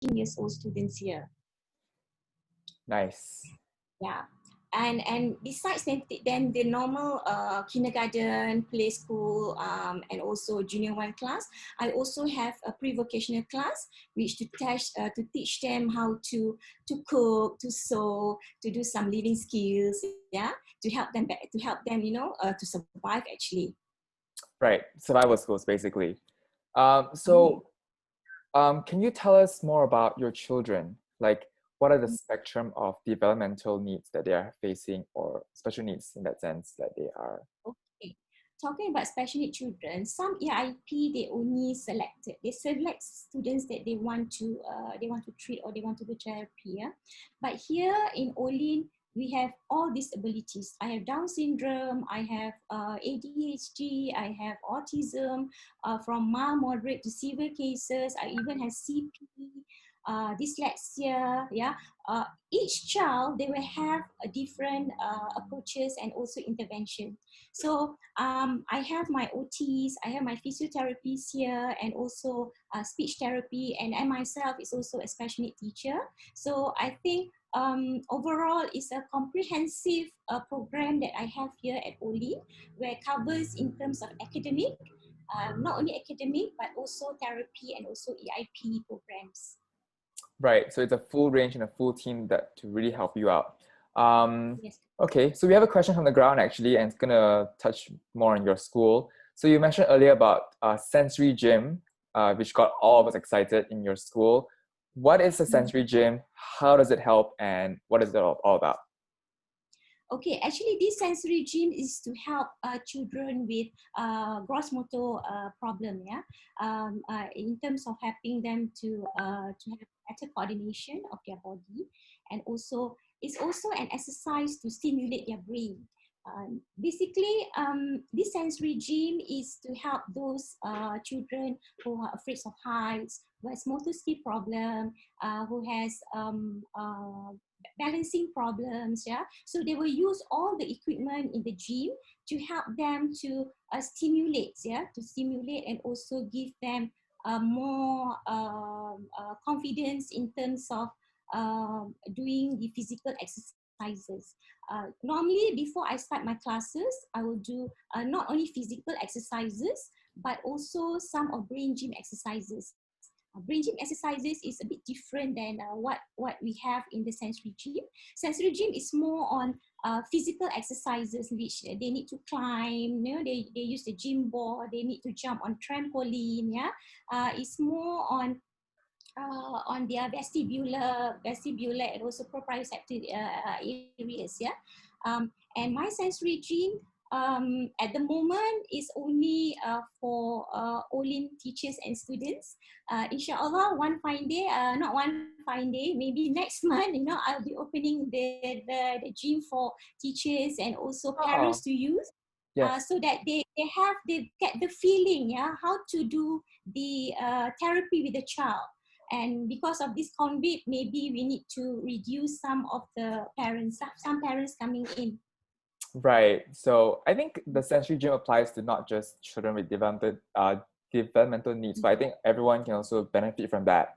years old students here. Nice. Yeah. And besides then the normal kindergarten, play school, and also junior 1 class, I also have a pre-vocational class which to teach them how to cook, to sew, to do some living skills, yeah, to help them to survive actually. Right, survival skills basically. Can you tell us more about your children? Like, what are the spectrum of developmental needs that they are facing, or special needs in that sense that they are? Okay, talking about special need children, some EIP they only select students that they want to treat or they want to do therapy. Yeah? But here in Olin, we have all these abilities. I have Down syndrome, I have ADHD, I have autism, from mild, moderate to severe cases. I even have CP, dyslexia. Yeah, each child they will have a different approaches and also intervention. So I have my OTs, I have my physiotherapists here, and also speech therapy, and I myself is also a special need teacher. So I think overall it's a comprehensive program that I have here at Oli, where it covers in terms of academic, not only academic, but also therapy and also EIP programs. Right, so it's a full range and a full team that to really help you out. Yes. Okay, so we have a question from the ground actually, and it's gonna touch more on your school. So you mentioned earlier about sensory gym, which got all of us excited in your school. What is a sensory gym? How does it help, and what is it all about? Okay, actually this sensory gym is to help children with gross motor problem, yeah, in terms of helping them to have better coordination of their body, and also it's also an exercise to stimulate their brain. Basically, this sensory gym is to help those children who are afraid of heights, who has motor skill problem, who has balancing problems, yeah. So they will use all the equipment in the gym to help them to stimulate and also give them more confidence in terms of doing the physical exercises. Normally, before I start my classes, I will do not only physical exercises, but also some of brain gym exercises. Brain gym exercises is a bit different than what we have in the sensory gym. Sensory gym is more on physical exercises which they need to climb, they use the gym ball, they need to jump on trampoline, yeah. It's more on their vestibular and also proprioceptive areas, yeah. And my sensory gym at the moment is only for Olin teachers and students. Inshallah, maybe next month, I'll be opening the gym for teachers and also parents to use. Yes. So that they get the feeling, yeah, how to do the therapy with the child. And because of this COVID, maybe we need to reduce some of the parents, some parents coming in. Right. So I think the sensory gym applies to not just children with developmental needs, but I think everyone can also benefit from that.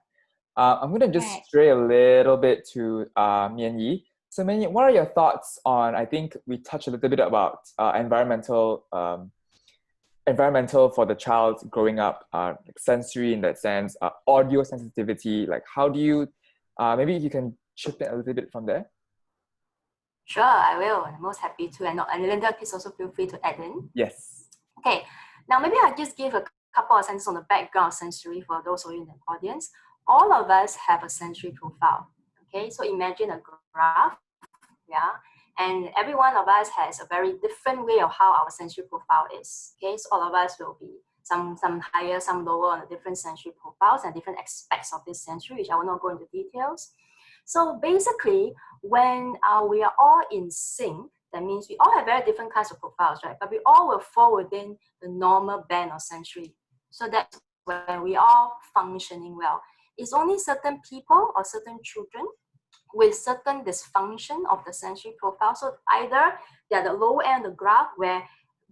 I'm going to just stray a little bit to Mian Yi. So Mian Yi, what are your thoughts on, I think we touched a little bit about environmental for the child growing up, like sensory in that sense, audio sensitivity, like how do you, maybe you can chip in a little bit from there? Sure, I will. I'm most happy to. And Linda, please also feel free to add in. Yes. Okay, now maybe I'll just give a couple of sentences on the background of sensory for those of you in the audience. All of us have a sensory profile. Okay, so imagine a graph, yeah, and every one of us has a very different way of how our sensory profile is. Okay, so all of us will be some higher, some lower on the different sensory profiles and different aspects of this sensory, which I will not go into details. So basically, when we are all in sync, that means we all have very different kinds of profiles, right? But we all will fall within the normal band of sensory. So that's when we are all functioning well. It's only certain people or certain children with certain dysfunction of the sensory profile. So either they're the low end of the graph where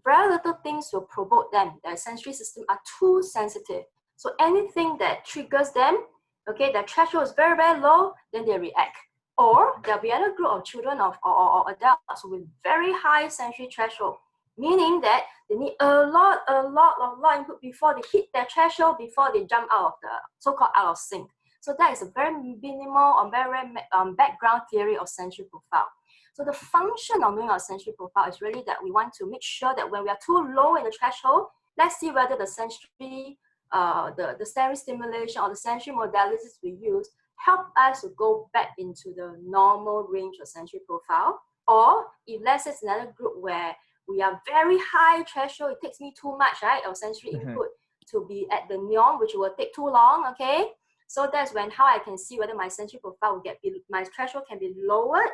very little things will provoke them. Their sensory system are too sensitive. So anything that triggers them, Okay, the threshold is very, very low, then they react. Or there'll be another group of children or adults with very high sensory threshold, meaning that they need a lot input before they hit their threshold, before they jump out of the so-called out of sync. So that is a very minimal or very background theory of sensory profile. So the function of doing our sensory profile is really that we want to make sure that when we are too low in the threshold, let's see whether the sensory the sensory stimulation or the sensory modalities we use help us to go back into the normal range of sensory profile. Or if let's say it's another group where we are very high threshold, it takes me too much, right, of sensory input to be at the norm, which will take too long, okay? So that's when how I can see whether my sensory profile will my threshold can be lowered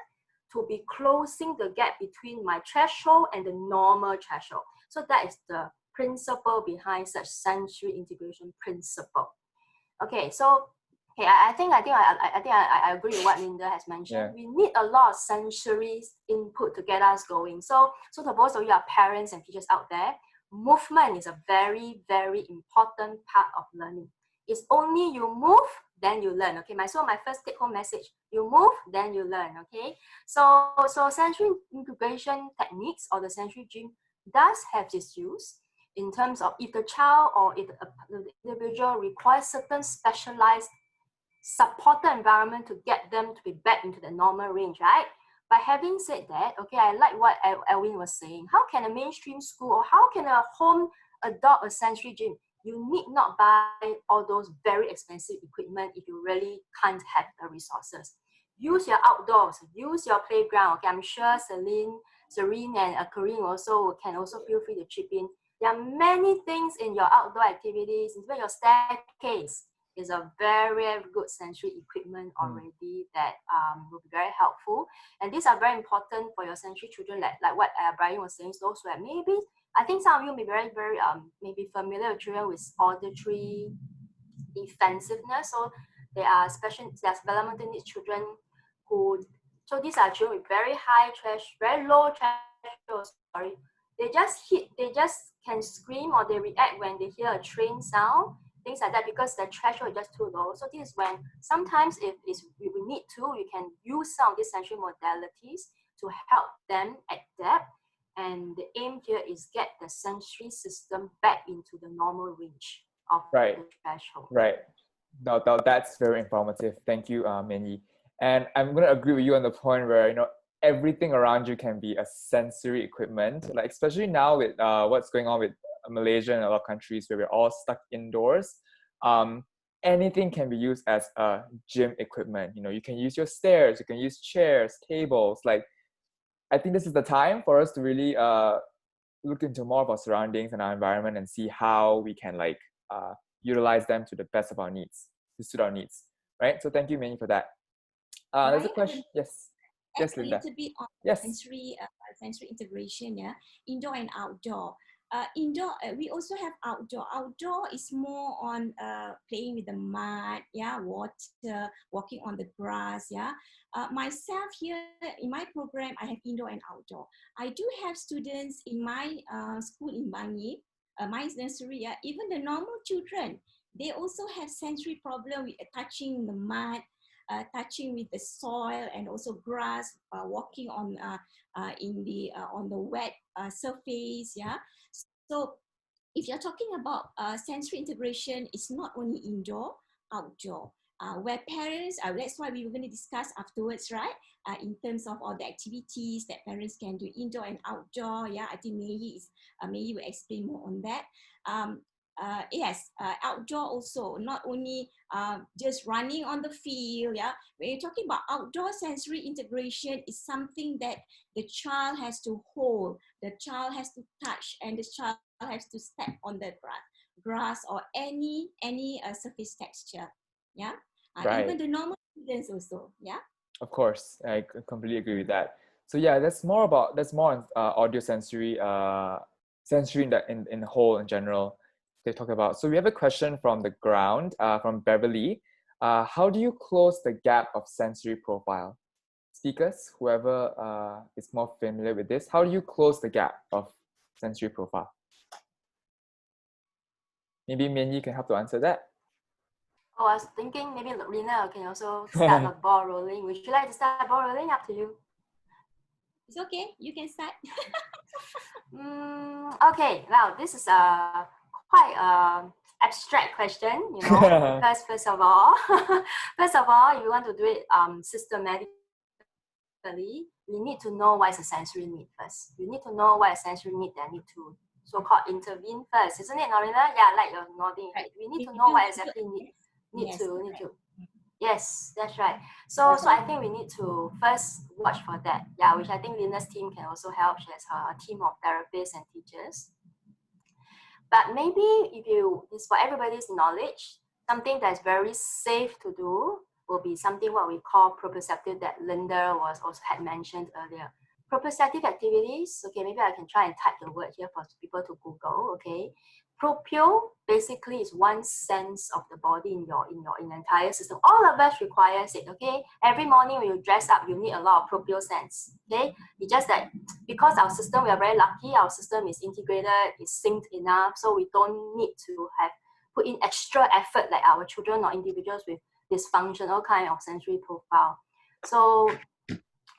to be closing the gap between my threshold and the normal threshold. So that is the principle behind such sensory integration principle. Okay, so I think I agree with what Linda has mentioned. Yeah. We need a lot of sensory input to get us going. So to those of you are parents and teachers out there, movement is a very, very important part of learning. It's only you move, then you learn. Okay, so my first take-home message: you move, then you learn. Okay, so sensory integration techniques or the sensory gym does have its use in terms of if the child or if the individual requires certain specialized supported environment to get them to be back into the normal range, right? But having said that, okay, I like what Elwin was saying. How can a mainstream school or how can a home adopt a sensory gym? You need not buy all those very expensive equipment if you really can't have the resources. Use your outdoors, use your playground. Okay, I'm sure Serene and Corinne can also feel free to chip in. There are many things in your outdoor activities, even your staircase is a very, very good sensory equipment already that will be very helpful. And these are very important for your sensory children, like what Brian was saying, those who are maybe, I think some of you may be very, very maybe familiar with children with auditory defensiveness. So there's developmental needs children who, so these are children with very high very low threshold, they just can scream or they react when they hear a train sound, things like that, because the threshold is just too low. So this is when sometimes if we need to, you can use some of these sensory modalities to help them adapt. And the aim here is get the sensory system back into the normal range of the threshold. Right. No, that's very informative. Thank you, Minnie. And I'm going to agree with you on the point where, everything around you can be a sensory equipment, like especially now with what's going on with Malaysia and a lot of countries where we're all stuck indoors. Anything can be used as a gym equipment. You can use your stairs, you can use chairs, tables. Like, I think this is the time for us to really look into more of our surroundings and our environment and see how we can utilize them to the best of our needs, to suit our needs, right? So thank you, Minnie, for that. There's a question. Yes. Yes, Linda. A little bit on sensory integration, indoor and outdoor. Indoor, we also have outdoor. Outdoor is more on playing with the mud, water, walking on the grass, myself here in my program, I have indoor and outdoor. I do have students in my school in Bangi, my nursery, even the normal children, they also have sensory problem with touching the mud, touching with the soil and also grass, walking on the wet surface, So if you're talking about sensory integration, it's not only indoor, outdoor. Where parents, that's why we were going to discuss afterwards, right? In terms of all the activities that parents can do indoor and outdoor. I think May will explain more on that. Yes, outdoor also, not only just running on the field. When you're talking about outdoor sensory integration, is something that the child has to hold, the child has to touch, and the child has to step on the grass or any surface texture. Even the normal students also. Of course, I completely agree with that. So that's more on audio sensory in whole in general. They talk about. So we have a question from the ground, from Beverly. How do you close the gap of sensory profile? Speakers, whoever is more familiar with this, how do you close the gap of sensory profile? Maybe Minnie can help to answer that. Oh, I was thinking maybe Lina can also start the ball rolling. Would you like to start ball rolling? Up to you. It's okay. You can start. Okay. Now this is a quite abstract question, you know, because first of all, if you want to do it systematically, we need to know what is a sensory need first. You need to know what is a sensory need that need to so-called intervene first, isn't it, Norina? Yeah, like you're nodding. Right. We need to know what exactly need Yes, to. Yes, that's right. So I think we need to first watch for that. Yeah, which I think Lina's team can also help. She has her team of therapists and teachers. But maybe if you, it's for everybody's knowledge, something that's very safe to do will be something what we call proprioceptive that Linda had mentioned earlier. Proprioceptive activities, okay, maybe I can try and type the word here for people to Google, okay. Proprio basically is one sense of the body in your entire system. All of us requires it, okay. Every morning when you dress up, you need a lot of proprio sense, okay. It's just that because our system, we are very lucky, our system is integrated, is synced enough, so we don't need to have put in extra effort like our children or individuals with dysfunctional kind of sensory profile. So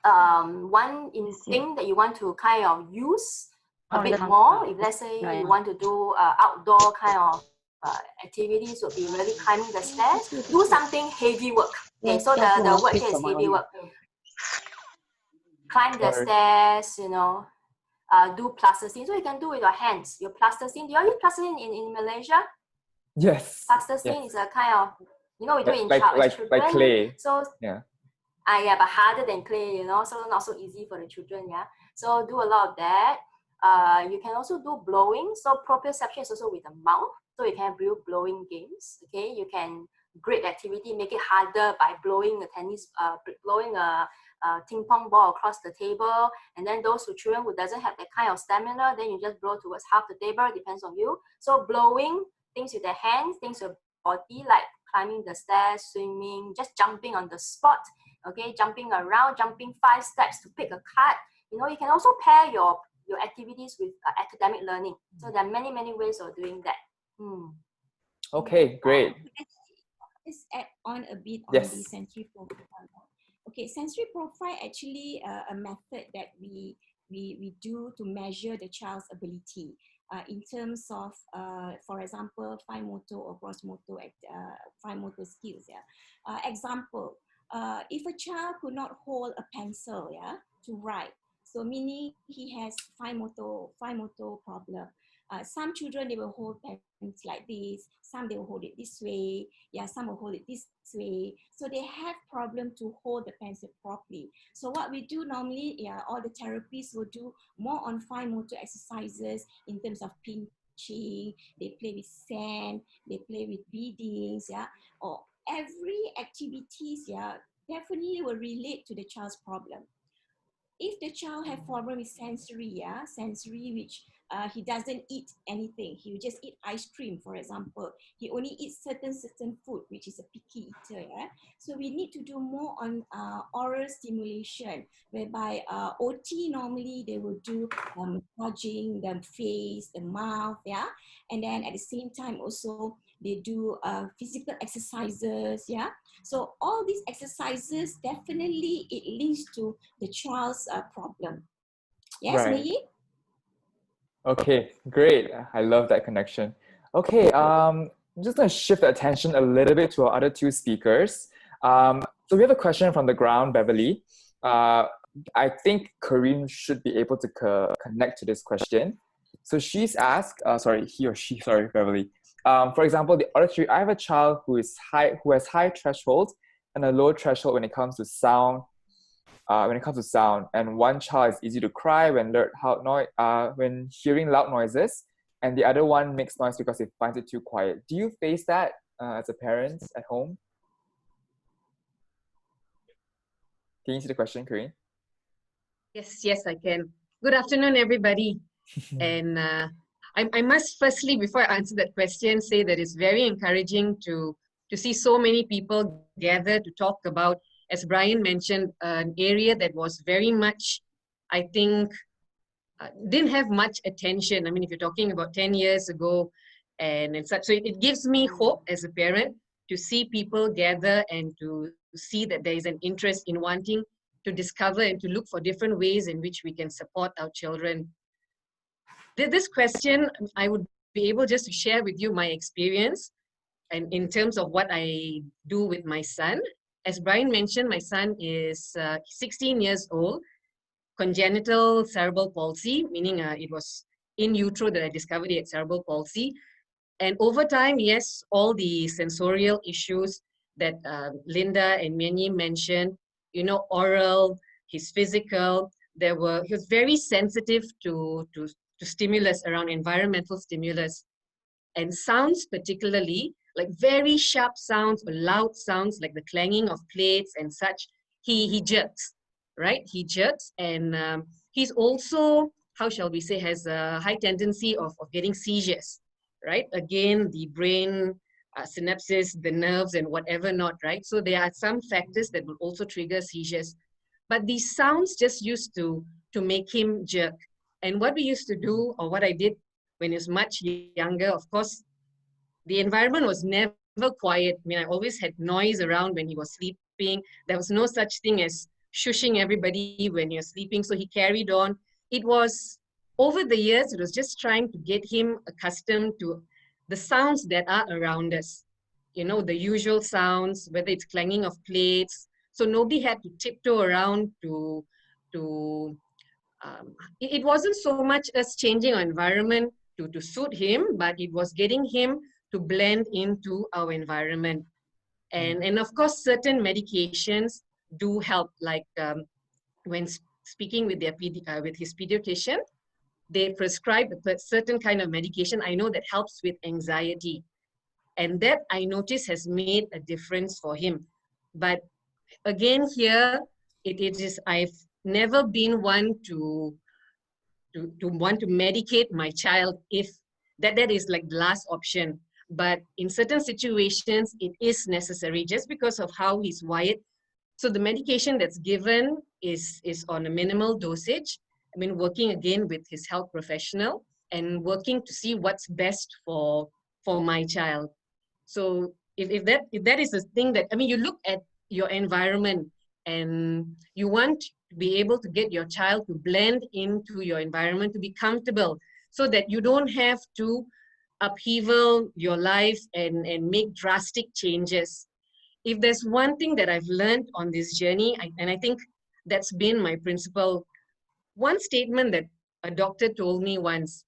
one thing that you want to kind of use a bit more, if let's say you want to do outdoor kind of activities, would be really climbing the stairs, do something heavy work. Okay, so the word here is heavy work. Climb the stairs, you know, do plasticine. So you can do with your hands. Your plasticine, do you all use plasticine in Malaysia? Yes. Plasticine is a kind of, you know, we do it in children. Like clay. So yeah. Yeah, but harder than clay, you know, so not so easy for the children, yeah. So do a lot of that. You can also do blowing. So proprioception is also with the mouth. So you can do blowing games, okay? You can great activity, make it harder by blowing blowing a ping pong ball across the table. And then those children who doesn't have that kind of stamina, then you just blow towards half the table, depends on you. So blowing, things with the hands, things with body, like climbing the stairs, swimming, just jumping on the spot. Okay, jumping around, jumping 5 steps to pick a card. You know, you can also pair your activities with academic learning. So there are many, many ways of doing that. Okay, great. Let's add on a bit on yes. the sensory profile. Okay, sensory profile actually a method that we do to measure the child's ability in terms of, for example, fine motor or gross motor, fine motor skills. Yeah. Example. If a child could not hold a pencil, yeah, to write, so meaning he has fine motor problem. Some children, they will hold pens like this, some they will hold it this way, yeah, some will hold it this way. So they have problem to hold the pencil properly. So what we do normally, yeah, all the therapists will do more on fine motor exercises in terms of pinching, they play with sand, they play with beadings, yeah, or every activities, yeah, definitely will relate to the child's problem. If the child have problem with sensory, yeah, sensory which he doesn't eat anything, he will just eat ice cream, for example. He only eats certain food, which is a picky eater, yeah. So we need to do more on oral stimulation, whereby OT normally they will do massaging the face, the mouth, yeah, and then at the same time also they do physical exercises, yeah. So all these exercises, definitely it leads to the child's problem. Yes, right. Mei? Okay, great. I love that connection. Okay, I'm just going to shift the attention a little bit to our other two speakers. So we have a question from the ground, Beverly. I think Corinne should be able to connect to this question. So she's asked, Beverly. For example, the auditory, I have a child who has high threshold and a low threshold when it comes to sound. And one child is easy to cry when hearing loud noises, and the other one makes noise because it finds it too quiet. Do you face that as a parent at home? Can you see the question, Corinne? Yes, I can. Good afternoon, everybody. And I must firstly, before I answer that question, say that it's very encouraging to see so many people gather to talk about, as Brian mentioned, an area that was very much, I think, didn't have much attention. I mean, if you're talking about 10 years ago and such, so it gives me hope as a parent to see people gather and to see that there is an interest in wanting to discover and to look for different ways in which we can support our children. This question, I would be able just to share with you my experience and in terms of what I do with my son. As Brian mentioned, my son is 16 years old, congenital cerebral palsy, meaning it was in utero that I discovered he had cerebral palsy. And over time, yes, all the sensorial issues that Linda and Mianyi mentioned, you know, oral, his physical, he was very sensitive to stimulus around environmental stimulus. And sounds particularly, like very sharp sounds or loud sounds like the clanging of plates and such, he jerks, right? He jerks, and he's also, how shall we say, has a high tendency of getting seizures, right? Again, the brain synapses, the nerves and whatever not, right? So there are some factors that will also trigger seizures. But these sounds just used to make him jerk. And what we used to do, or what I did when he was much younger, of course, the environment was never quiet. I mean, I always had noise around when he was sleeping. There was no such thing as shushing everybody when you're sleeping. So he carried on. It was, over the years, it was just trying to get him accustomed to the sounds that are around us. You know, the usual sounds, whether it's clanging of plates. So nobody had to tiptoe around it wasn't so much us changing our environment to suit him, but it was getting him to blend into our environment. And of course, certain medications do help, like when speaking with with his pediatrician, they prescribe a certain kind of medication I know that helps with anxiety. And that I notice has made a difference for him. But again, here, it is, I've never been one to want to medicate my child if that is like the last option. But in certain situations, it is necessary just because of how he's wired. So the medication that's given is on a minimal dosage. I mean, working again with his health professional and working to see what's best for my child. So if that is the thing that, I mean, you look at your environment and you want to be able to get your child to blend into your environment, to be comfortable, so that you don't have to upheaval your life and make drastic changes. If there's one thing that I've learned on this journey, and I think that's been my principle, one statement that a doctor told me once,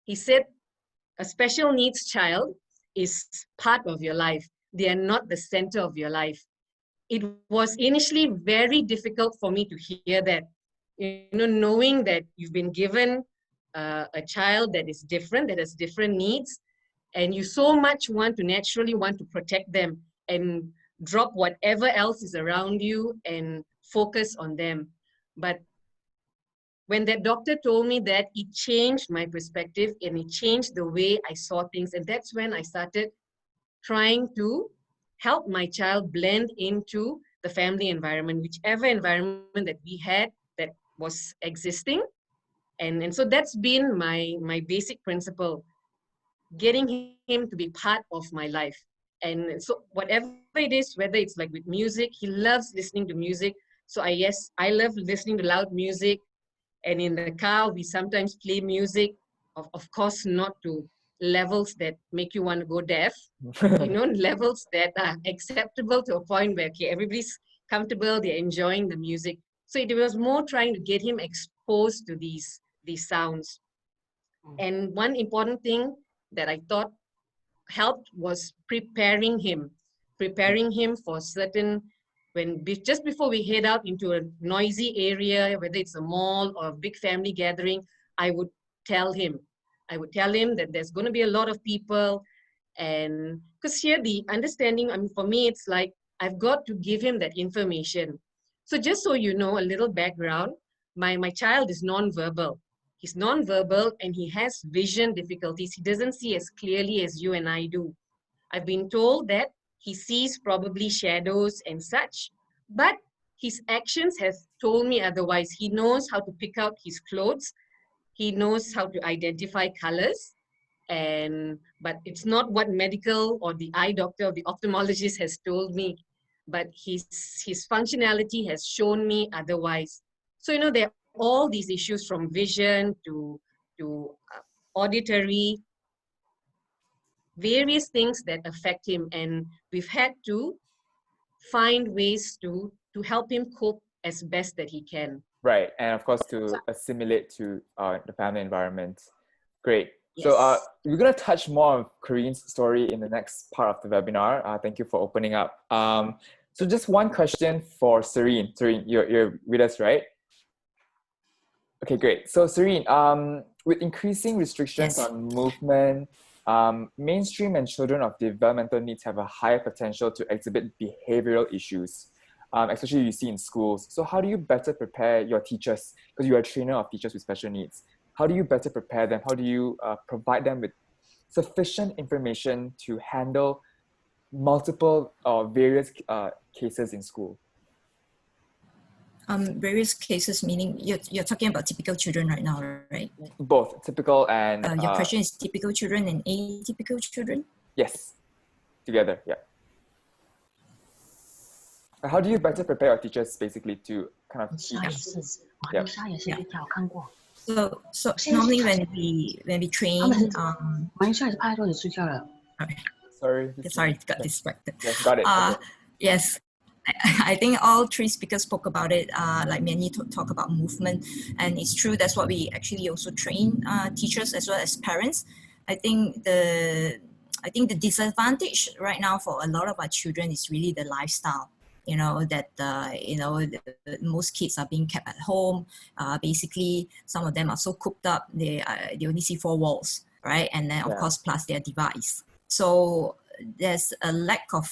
he said, a special needs child is part of your life. They are not the center of your life. It was initially very difficult for me to hear that, you know, knowing that you've been given a child that is different, that has different needs, and you so much naturally want to protect them and drop whatever else is around you and focus on them. But when that doctor told me that, it changed my perspective and it changed the way I saw things. And that's when I started trying to help my child blend into the family environment, whichever environment that we had that was existing. And so that's been my basic principle, getting him to be part of my life. And so whatever it is, whether it's like with music, he loves listening to music. So I love listening to loud music. And in the car, we sometimes play music, of course, not to levels that make you want to go deaf, you know, levels that are acceptable to a point where, okay, everybody's comfortable, they're enjoying the music. So it was more trying to get him exposed to these sounds. And one important thing that I thought helped was preparing him for certain, just before we head out into a noisy area, whether it's a mall or a big family gathering, I would tell him that there's going to be a lot of people. And because here the understanding, I mean, for me, it's like, I've got to give him that information. So just so you know, a little background, my child is nonverbal. He's nonverbal and he has vision difficulties. He doesn't see as clearly as you and I do. I've been told that he sees probably shadows and such, but his actions have told me otherwise. He knows how to pick out his clothes. He knows how to identify colors. But it's not what medical or the eye doctor or the ophthalmologist has told me, but his functionality has shown me otherwise. So, you know, there are all these issues from vision to auditory, various things that affect him. And we've had to find ways to help him cope as best that he can. Right, and of course to assimilate to the family environment. Great. Yes. So we're going to touch more on Corinne's story in the next part of the webinar. Thank you for opening up. So just one question for Serene. Serene, you're with us, right? Okay, great. So Serene, with increasing restrictions on movement, mainstream and children of developmental needs have a higher potential to exhibit behavioral issues, especially you see in schools. So how do you better prepare your teachers, because you are a trainer of teachers with special needs? How do you better prepare them? How do you provide them with sufficient information to handle multiple or various cases in school? Various cases, meaning you're talking about typical children right now, right? Both typical and... your question is typical children and atypical children? Yes, together, yeah. How do you better prepare your teachers basically to kind of teach? Yeah. So normally when we train, sorry, got distracted. Yes, got it. Okay. Yes, I think all three speakers spoke about it, like many talk about movement, and it's true. That's what we actually also train teachers as well as parents. I think the disadvantage right now for a lot of our children is really the lifestyle. You know, that, most kids are being kept at home. Basically, some of them are so cooped up, they only see four walls, right? And then, of course, plus their device. So there's a lack of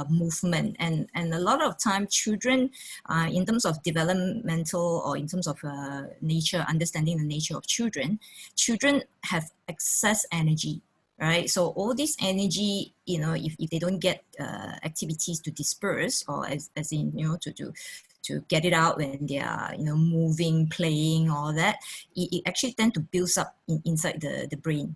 movement. And a lot of time, children, in terms of developmental or in terms of nature, understanding the nature of children have excess energy. Right, so all this energy, you know, if they don't get activities to disperse, or as in, you know, to get it out when they are, you know, moving, playing, all that, it actually tend to build up inside the brain,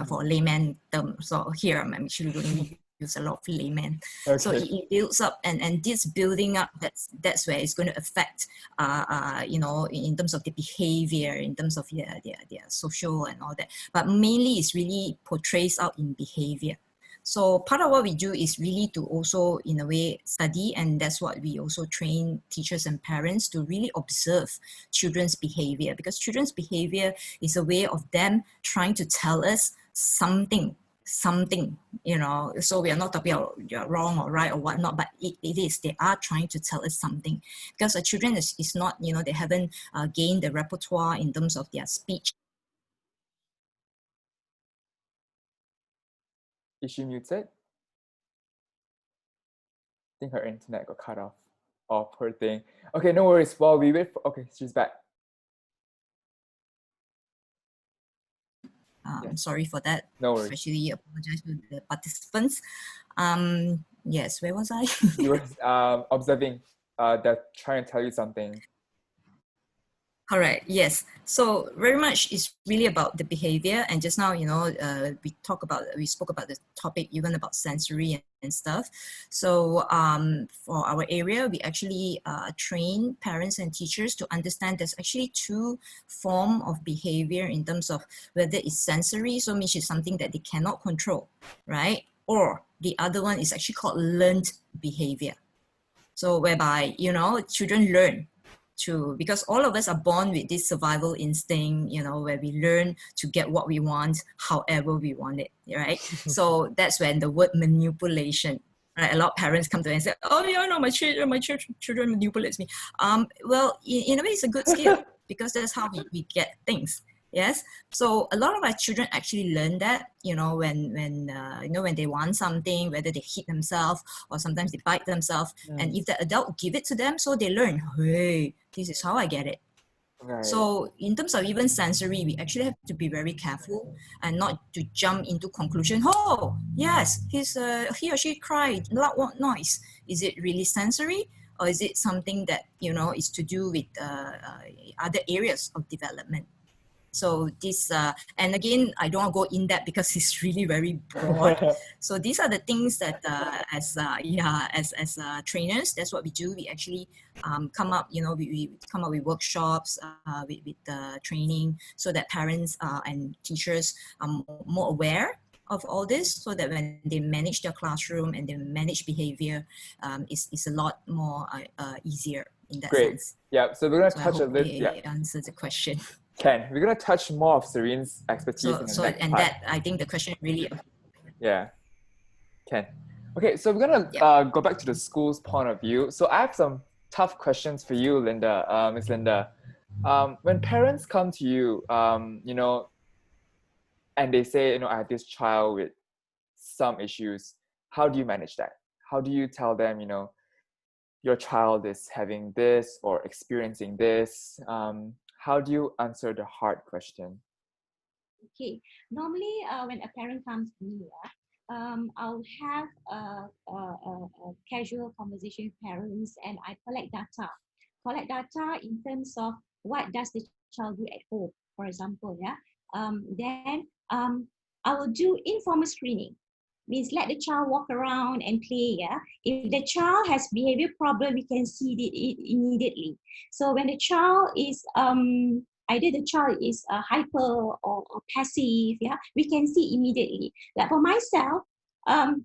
for layman term. So here I'm actually going to use a lot of layman. Okay. So it builds up, and this building up, that's where it's going to affect, you know, in terms of the behavior, in terms of their social and all that. But mainly it's really portrays out in behavior. So part of what we do is really to also, in a way, study, and that's what we also train teachers and parents to really observe children's behavior, because children's behavior is a way of them trying to tell us something, you know. So we are not talking about you're wrong or right or whatnot, but it is, they are trying to tell us something, because the children is not, you know, they haven't gained the repertoire in terms of their speech. Is she muted? I think her internet got cut off. Oh, poor thing. Okay, no worries. While we wait for, okay, she's back. Yes. Sorry for that. No worries. Especially apologize to the participants. Yes, where was I? You were observing. They're trying to tell you something. Correct. Yes. So very much is really about the behavior. And just now, you know, we spoke about the topic even about sensory and stuff. So for our area, we actually train parents and teachers to understand there's actually two forms of behavior in terms of whether it's sensory, so means it's something that they cannot control, right? Or the other one is actually called learned behavior. So whereby, you know, children learn because all of us are born with this survival instinct, you know, where we learn to get what we want, however we want it, right? So that's when the word manipulation, right? A lot of parents come to me and say, oh, yeah, no, my children manipulates me. Well, in a way, it's a good skill because that's how we get things. Yes. So a lot of our children actually learn that, you know, when they want something, whether they hit themselves or sometimes they bite themselves. Yeah. And if the adult give it to them, so they learn, hey, this is how I get it. Right. So in terms of even sensory, we actually have to be very careful and not to jump into conclusion. Oh, yes, he or she cried, loud noise. Is it really sensory? Or is it something that, you know, is to do with other areas of development? So this, and again, I don't want to go in depth because it's really very broad. So these are the things that as trainers, that's what we do. We actually come up, we come up with workshops, with training, so that parents and teachers are more aware of all this, so that when they manage their classroom and they manage behavior, it's a lot more easier in that sense. Yeah, so we're going to touch a little. It answers the question. Ken, we're going to touch more of Serene's expertise in the next part. That, I think the question really... Yeah. Ken. Okay, so we're going to go back to the school's point of view. So I have some tough questions for you, Linda, Miss Linda. When parents come to you, and they say, I have this child with some issues, how do you manage that? How do you tell them, your child is having this or experiencing this? How do you answer the hard question? Okay, normally when a parent comes to me, I'll have a casual conversation with parents, and I collect data in terms of what does the child do at home, for example. Then I will do informal screening. Means let the child walk around and play. If the child has behavior problem, we can see it immediately. So when the child is either the child is hyper or passive, we can see immediately. Like for myself,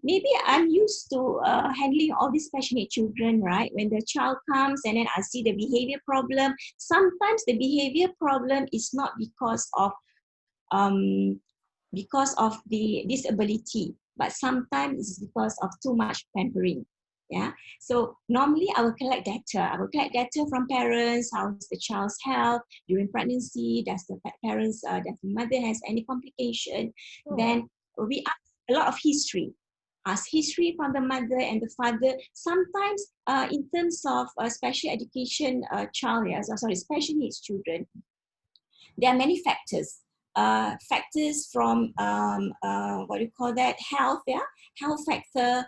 maybe I'm used to handling all these passionate children, right? When the child comes and then I see the behavior problem, sometimes the behavior problem is not because of the disability, but sometimes it's because of too much pampering. So normally I will collect data. I will collect data from parents. How's the child's health during pregnancy? Does the mother has any complication? Then we ask a lot of history. Ask history from the mother and the father. Sometimes in terms of special education special needs children, there are many factors. Factors from health, health factor,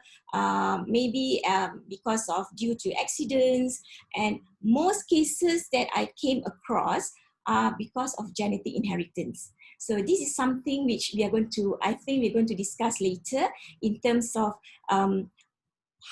maybe because of due to accidents, and most cases that I came across are because of genetic inheritance. So this is something which we're going to discuss later in terms of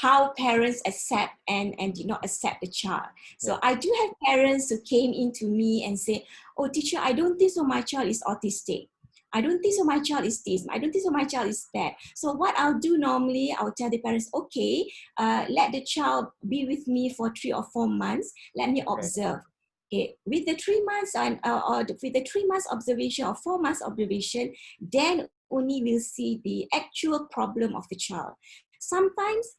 how parents accept and do not accept the child. So I do have parents who came into me and say, oh teacher, I don't think so my child is autistic. I don't think so my child is this. I don't think so my child is that. So what I'll do normally, I'll tell the parents, okay, let the child be with me for 3 or 4 months. Let me observe. Okay, with the 3 months with the 3 months observation or 4 months observation, then only we'll see the actual problem of the child. Sometimes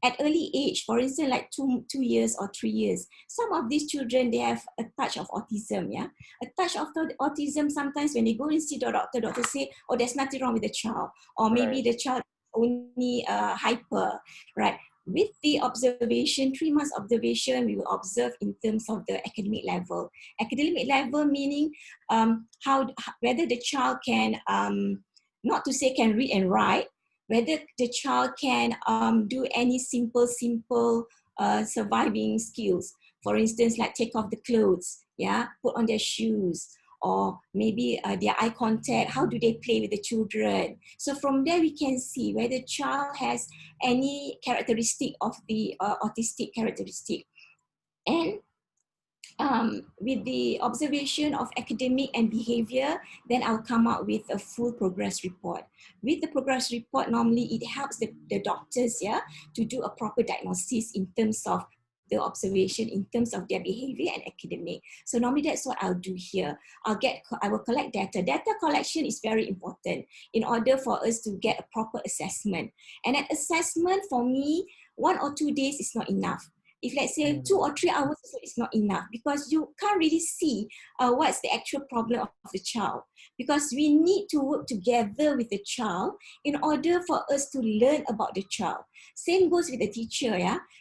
at early age, for instance, like 2 years or 3 years, some of these children, they have a touch of autism, A touch of autism, sometimes when they go and see the doctor say, oh, there's nothing wrong with the child. Or maybe the child only hyper, right? With the observation, 3 months observation, we will observe in terms of the academic level. Academic level meaning whether the child can, not to say can read and write, whether the child can do any simple surviving skills. For instance, like take off the clothes, put on their shoes, or maybe their eye contact, how do they play with the children. So from there we can see whether the child has any characteristic of the autistic characteristic. And with the observation of academic and behavior, then I'll come up with a full progress report. With the progress report, normally it helps the doctors to do a proper diagnosis in terms of the observation, in terms of their behavior and academic. So normally that's what I'll do here. I will collect data. Data collection is very important in order for us to get a proper assessment. And an assessment for me, 1 or 2 days is not enough. If let's say 2 or 3 hours, it's not enough, because you can't really see what's the actual problem of the child. Because we need to work together with the child in order for us to learn about the child. Same goes with the teacher,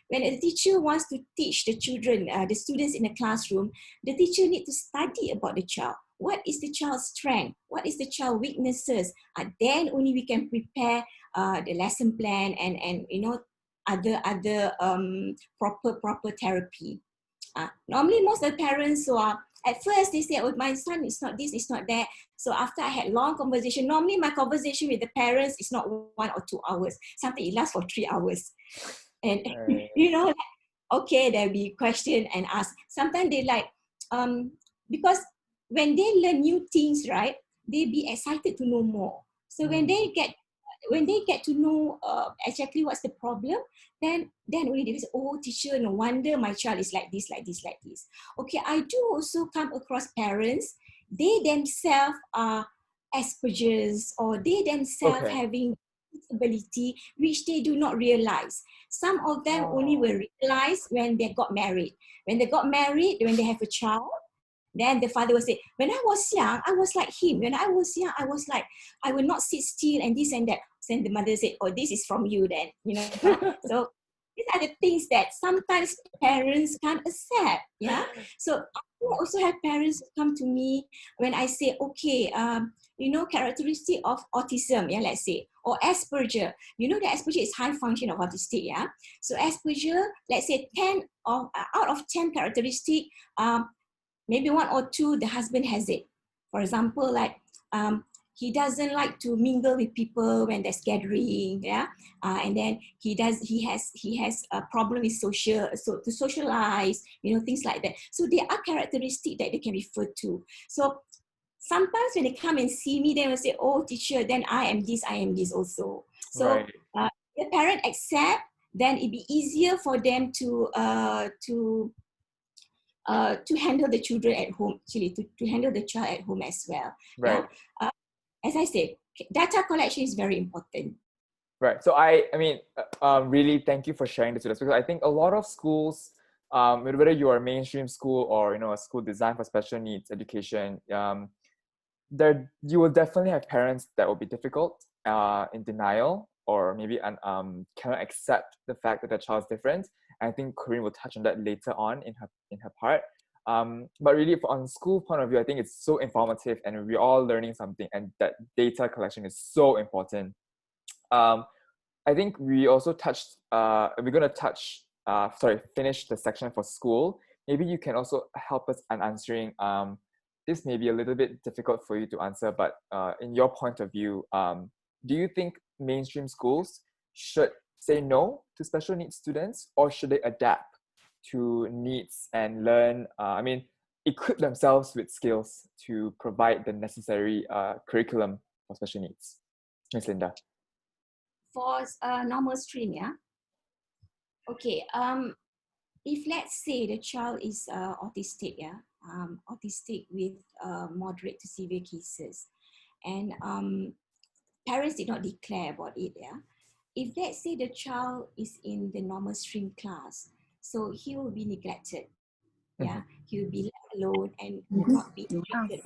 When the teacher wants to teach the children, the students in the classroom, the teacher needs to study about the child. What is the child's strength? What is the child's weaknesses? Then only we can prepare the lesson plan and other proper therapy. Normally, most of the parents who are, at first they say, oh, my son is not this, is not that. So after I had long conversation, normally my conversation with the parents is not 1 or 2 hours. Sometimes it lasts for 3 hours. And, you know, okay, there'll be question and ask. Sometimes they like, because when they learn new things, right, they be excited to know more. So when they get to know exactly what's the problem, then only they say, oh, teacher, no wonder my child is like this, like this, like this. Okay, I do also come across parents, they themselves are Asperger's, or they themselves having disability, which they do not realize. Some of them only will realize when they got married. When they got married, when they have a child, then the father will say, when I was young, I was like him. When I was young, I was like, I will not sit still and this and that. Then the mother said, oh, this is from you then. You know, so these are the things that sometimes parents can't accept. Yeah. So I also have parents come to me when I say, okay, you know, characteristic of autism, yeah, let's say, or Asperger. You know, the Asperger is high function of autistic, yeah. So Asperger, let's say 10 of out of 10 characteristic, maybe 1 or 2, the husband has it. For example, like he doesn't like to mingle with people when there's gathering, yeah. And then he has a problem with to socialize, you know, things like that. So there are characteristics that they can refer to. So sometimes when they come and see me, they will say, oh, teacher, then I am this also. So the parent accept, then it'd be easier for them to handle the children at home, actually, to handle the child at home as well. Right. Yeah? As I said, data collection is very important. Right. So I mean, really thank you for sharing this with us, because I think a lot of schools, whether you are a mainstream school or, you know, a school designed for special needs education, there you will definitely have parents that will be difficult, in denial, or maybe cannot accept the fact that their child is different. And I think Corinne will touch on that later on in her part. But really, on school point of view, I think it's so informative, and we're all learning something, and that data collection is so important. I think we also touched. We're gonna finish the section for school. Maybe you can also help us in answering. This may be a little bit difficult for you to answer, but in your point of view, do you think mainstream schools should say no to special needs students, or should they adapt to needs and learn, equip themselves with skills to provide the necessary curriculum for special needs? Ms. Linda. For normal stream, yeah? Okay, if let's say the child is autistic, yeah? Autistic with moderate to severe cases, and parents did not declare about it, yeah? If let's say the child is in the normal stream class, so he will be neglected, yeah? He will be left alone and will not be treated.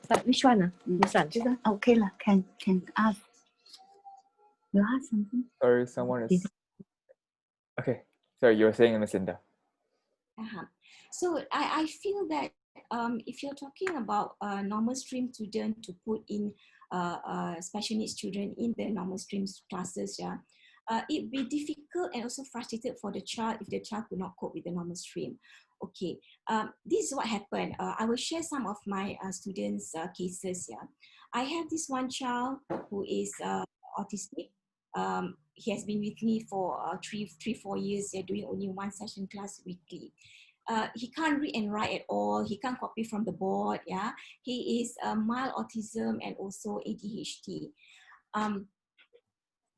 But which one? This one? Okay, can ask. You ask something? Sorry, someone is... Okay, sorry, you were saying, Ms. Linda. So I feel that if you're talking about normal stream student to put in special needs children in the normal stream classes, yeah, it'd be difficult and also frustrated for the child if the child could not cope with the normal stream. Okay, this is what happened. I will share some of my students' cases. Yeah, I have this one child who is autistic. He has been with me for 3-4 years. They're doing only 1 session class weekly. He can't read and write at all. He can't copy from the board. Yeah, he is mild autism and also ADHD.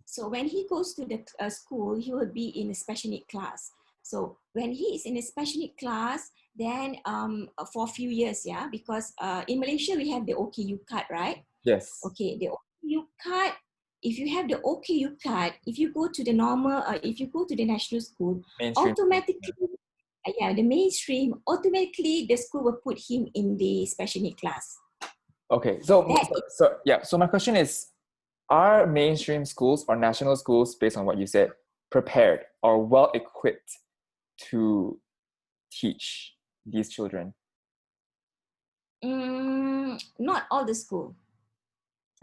So when he goes to the school, he will be in a special need class. So when he is in a special need class, then for a few years, yeah, because in Malaysia we have the OKU card, right? Yes. Okay, the OKU card. If you have the OKU card, if you go to the normal, if you go to the national school, mainstream. Automatically, the mainstream, automatically the school will put him in the special need class. Okay, so my question is, are mainstream schools or national schools, based on what you said, prepared or well equipped to teach these children? Not all the school.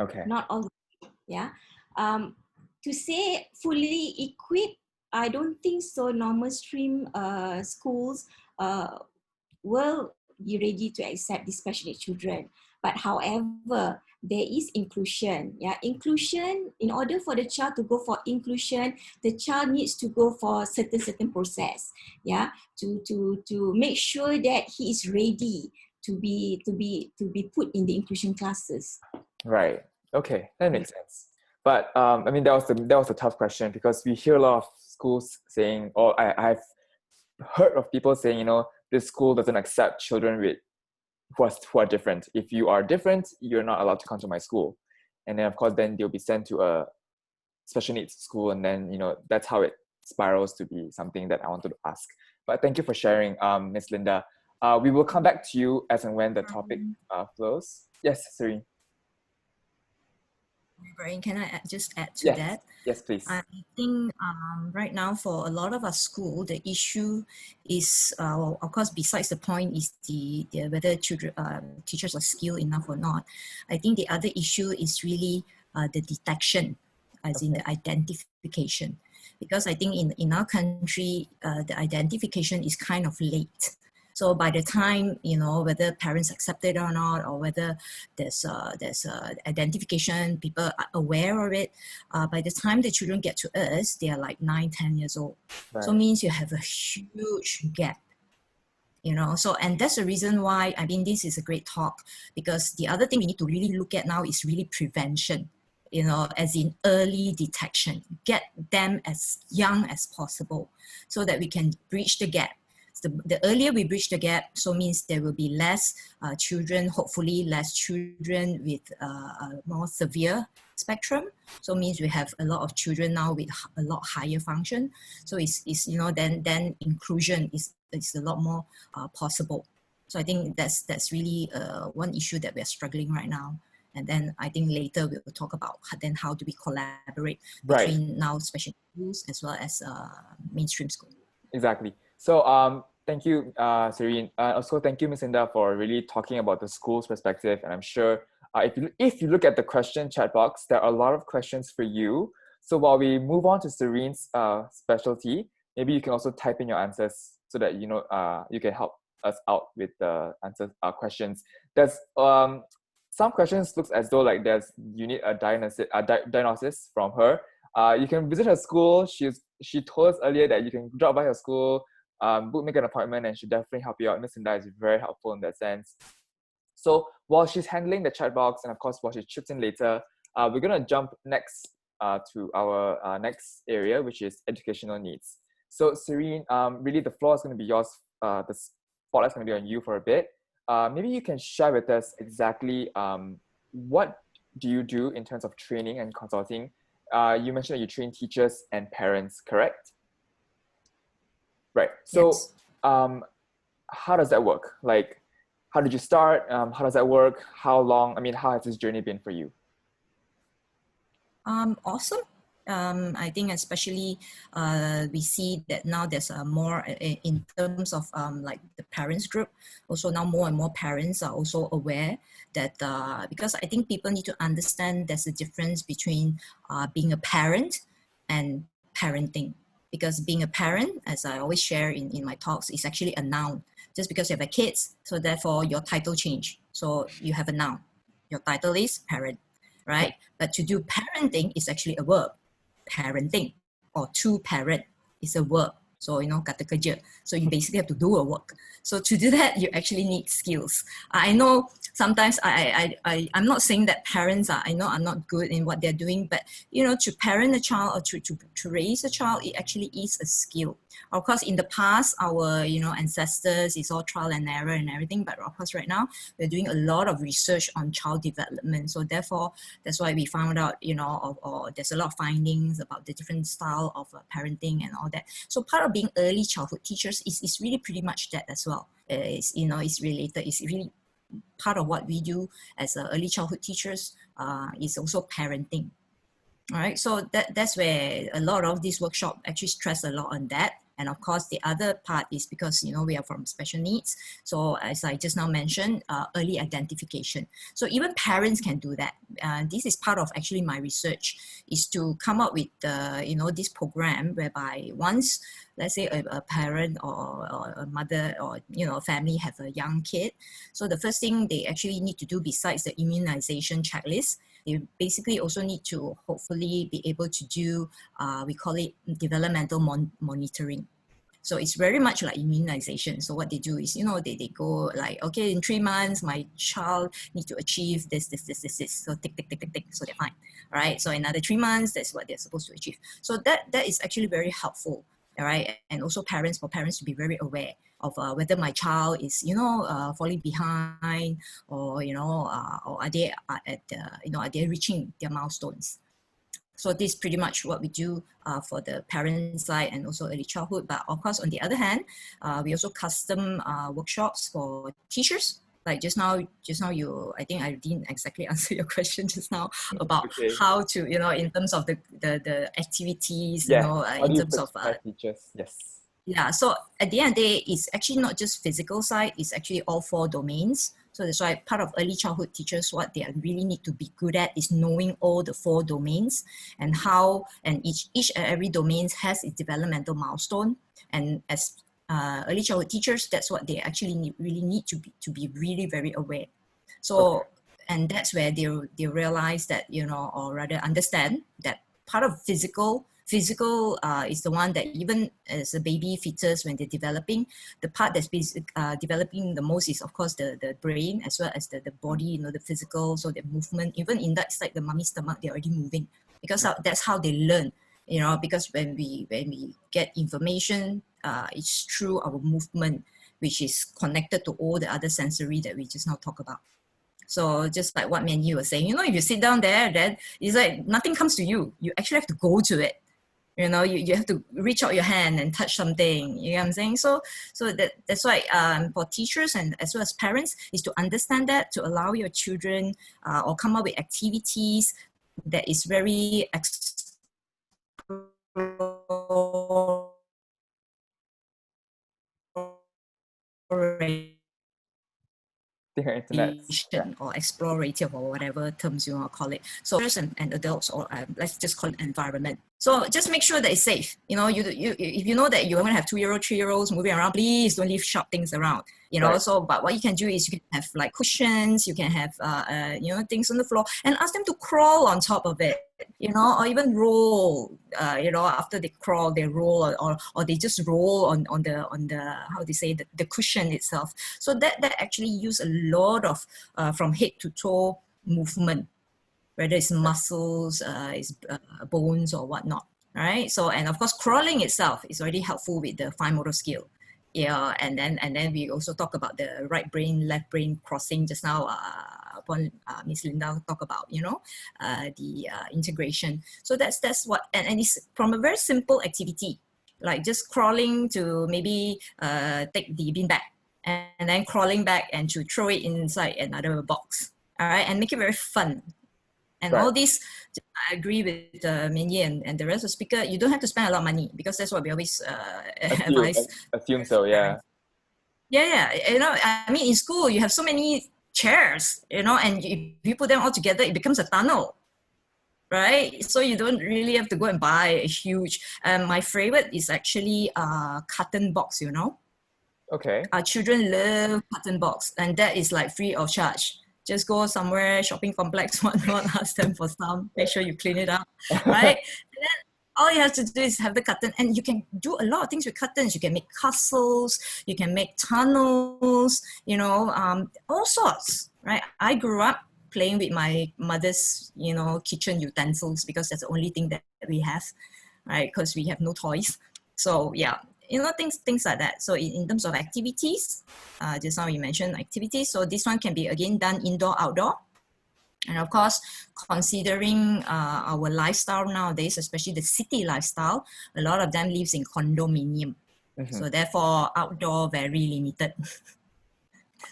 Okay. Not all the school, yeah. To say fully equipped, I don't think so normal stream schools will be ready to accept these special needs children. But however, there is inclusion. Yeah, inclusion, in order for the child to go for inclusion, the child needs to go for certain process. Yeah, to make sure that he is ready to be put in the inclusion classes. Right. Okay, that makes sense. But I mean, that was a tough question, because we hear a lot of schools saying, or I've heard of people saying, you know, this school doesn't accept children with who are different. If you are different, you're not allowed to come to my school. And then of course, then they'll be sent to a special needs school, and then, you know, that's how it spirals to be something that I wanted to ask. But thank you for sharing, Ms. Linda. We will come back to you as and when the topic flows. Yes, Serene. Brian, can I just add to that? Yes, please. I think right now for a lot of our school, the issue is, of course, besides the point is the whether teachers are skilled enough or not. I think the other issue is really the detection, as in the identification. Because I think in our country, the identification is kind of late. So by the time, you know, whether parents accept it or not, or whether there's identification, people are aware of it, by the time the children get to us, they are like 9, 10 years old. Right. So it means you have a huge gap, you know. So, and that's the reason why, I mean, this is a great talk, because the other thing we need to really look at now is really prevention, you know, as in early detection. Get them as young as possible so that we can bridge the gap. The earlier we bridge the gap, so means there will be less children, hopefully less children with a more severe spectrum. So means we have a lot of children now with a lot higher function. So it's you know, then inclusion is a lot more possible. So I think that's really one issue that we're struggling right now. And then I think later we'll talk about then how do we collaborate between now special schools as well as mainstream school. Exactly. So thank you, Serene. Also, thank you, Ms. Linda, for really talking about the school's perspective. And I'm sure if you look at the question chat box, there are a lot of questions for you. So while we move on to Serene's specialty, maybe you can also type in your answers so that, you know, you can help us out with the answers, questions. There's some questions looks as though like you need a diagnosis from her. You can visit her school. She told us earlier that you can drop by her school, make an appointment, and she'll definitely help you out. Ms. Linda is very helpful in that sense. So while she's handling the chat box, and of course while she chips in later, we're gonna jump next to our next area, which is educational needs. So Serene, really the floor is gonna be yours. The spotlight's gonna be on you for a bit. Maybe you can share with us exactly what do you do in terms of training and consulting. You mentioned that you train teachers and parents, correct? Right. So yes. How does that work? Like, how did you start? How does that work? How long? I mean, how has this journey been for you? Awesome. I think especially we see that now there's more in terms of like the parents group. Also now more and more parents are also aware that because I think people need to understand there's a difference between being a parent and parenting. Because being a parent, as I always share in my talks, is actually a noun. Just because you have a kids, so therefore your title change. So you have a noun. Your title is parent, right? But to do parenting is actually a verb. Parenting or to parent is a verb. So, you know, kata kerja. So you basically have to do a work. So to do that, you actually need skills. I know sometimes I'm not saying that parents are not good in what they're doing, but, you know, to parent a child or to raise a child, it actually is a skill. Of course, in the past, our, you know, ancestors, it's all trial and error and everything. But of course, right now, we're doing a lot of research on child development. So therefore, that's why we found out, you know, or there's a lot of findings about the different style of parenting and all that. So part of being early childhood teachers is really pretty much that as well. It's, you know, it's related. It's really part of what we do as early childhood teachers is also parenting. All right, so that's where a lot of this workshop actually stress a lot on that. And of course, the other part is because, you know, we are from special needs. So as I just now mentioned, early identification. So even parents can do that. This is part of actually my research, is to come up with, you know, this program whereby once, let's say a parent or a mother or, you know, a family have a young kid. So the first thing they actually need to do besides the immunization checklist, they basically also need to hopefully be able to do, we call it developmental monitoring. So it's very much like immunization. So what they do is, you know, they go like, okay, in 3 months, my child need to achieve this. So tick. So they're fine, right? So another 3 months, that's what they're supposed to achieve. So that is actually very helpful, all right? And also for parents to be very aware of whether my child is, you know, falling behind, or, you know, or are they are they reaching their milestones? So this is pretty much what we do for the parent side and also early childhood. But of course, on the other hand, we also custom workshops for teachers. Like just now I think I didn't exactly answer your question just now about how to, you know, in terms of the activities, you know, in terms of teachers. Yes. Yeah, so at the end of the day, it's actually not just physical side, it's actually all 4 domains. So that's why part of early childhood teachers, what they really need to be good at is knowing all the 4 domains and how, and each and every domain has its developmental milestone. And as early childhood teachers, that's what they actually really need to be really very aware. So, and that's where they realize that, you know, or rather understand that part of physical is the one that even as a baby fetus, when they're developing, the part that's developing the most is of course the brain, as well as the body, you know, the physical, so the movement, even in that, it's like the mummy's stomach, they're already moving, because that's how they learn, you know, because when we get information, it's through our movement, which is connected to all the other sensory that we just now talk about. So just like what Mian Yi was saying, you know, if you sit down there, then it's like nothing comes to you. You actually have to go to it. You know, you have to reach out your hand and touch something. You know what I'm saying? So that's why for teachers and as well as parents is to understand that, to allow your children or come up with activities that is very or explorative or whatever terms you want to call it. So and adults, or let's just call it environment. So just make sure that it's safe. You know, if you know that you're going to have 2-year-old, 3-year-olds moving around, please don't leave sharp things around. You know, so but what you can do is you can have like cushions, you can have you know, things on the floor, and ask them to crawl on top of it. You know, or even roll. You know, after they crawl, they roll, or they just roll on the how they say the cushion itself. So that actually use a lot of from head to toe movement, whether it's muscles, it's bones or whatnot, right? So, and of course, crawling itself is already helpful with the fine motor skill. Yeah, and then we also talk about the right brain, left brain crossing just now. Upon Miss Linda talk about, you know, the integration. So that's what, and it's from a very simple activity, like just crawling to maybe take the bean bag, and then crawling back and to throw it inside another box. All right, and make it very fun. And all this, I agree with Mian Yi and the rest of the speaker, you don't have to spend a lot of money, because that's what we always advise. Assume so, yeah. Yeah, you know, I mean, in school, you have so many chairs, you know, and if you put them all together, it becomes a tunnel, right? So you don't really have to go and buy a huge, my favorite is actually a carton box, you know. Okay. Our children love carton box, and that is like free of charge. Just go somewhere, shopping complex, whatnot, ask them for some, make sure you clean it up, right? And then all you have to do is have the curtain, and you can do a lot of things with curtains. You can make castles, you can make tunnels, you know, all sorts, right? I grew up playing with my mother's, you know, kitchen utensils, because that's the only thing that we have, right? Because we have no toys. So yeah, you know, things like that. So in terms of activities, just now you mentioned activities. So this one can be again done indoor, outdoor. And of course, considering our lifestyle nowadays, especially the city lifestyle, a lot of them lives in condominium. So therefore, outdoor very limited.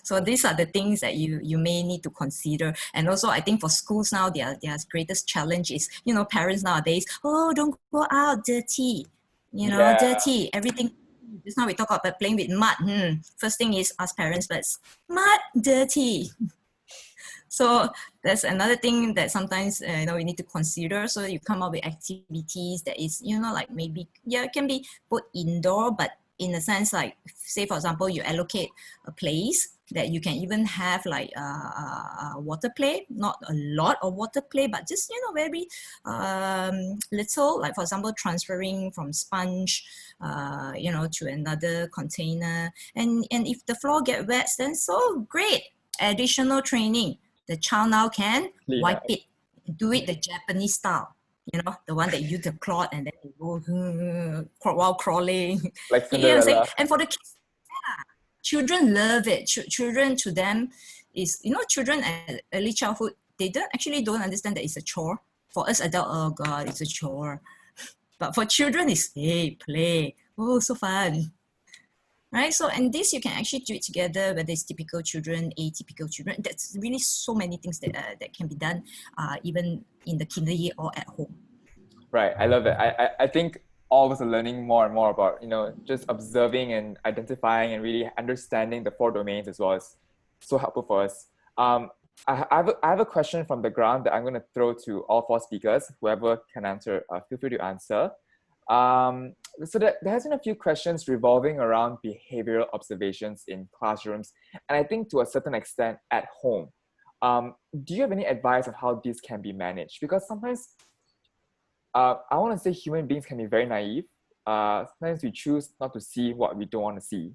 So these are the things that you may need to consider. And also, I think for schools now, their greatest challenge is, you know, parents nowadays, oh, don't go out, dirty. you know, dirty, everything. Just now we talk about playing with mud. First thing is us parents, but mud, dirty. So that's another thing that sometimes you know, we need to consider. So you come up with activities that is, you know, like maybe, yeah, it can be put indoor, but in a sense, like say for example, you allocate a place that you can even have like water play, not a lot of water play, but just, you know, very little, like for example, transferring from sponge, you know, to another container. And if the floor get wet, then so great, additional training. The child now can wipe it, do it the Japanese style. You know, the one that you use the cloth and then they go while crawling. Like You know what I'm saying? Cinderella. And for the kids, yeah, children love it. Children to them is, you know, children at early childhood, they don't understand that it's a chore. For us adults, oh God, it's a chore. But for children, it's, hey, play. Oh, so fun. Right? So, and this you can actually do it together, whether it's typical children, atypical children. That's really so many things that, that can be done even in the kinder year or at home. Right, I love it. I think all of us are learning more and more about, you know, just observing and identifying and really understanding the 4 domains as well. Is so helpful for us. I have a question from the ground that I'm going to throw to all 4 speakers. Whoever can answer, feel free to answer. So there has been a few questions revolving around behavioral observations in classrooms, and I think to a certain extent at home. Do you have any advice on how this can be managed? Because sometimes I want to say human beings can be very naive. Sometimes we choose not to see what we don't want to see.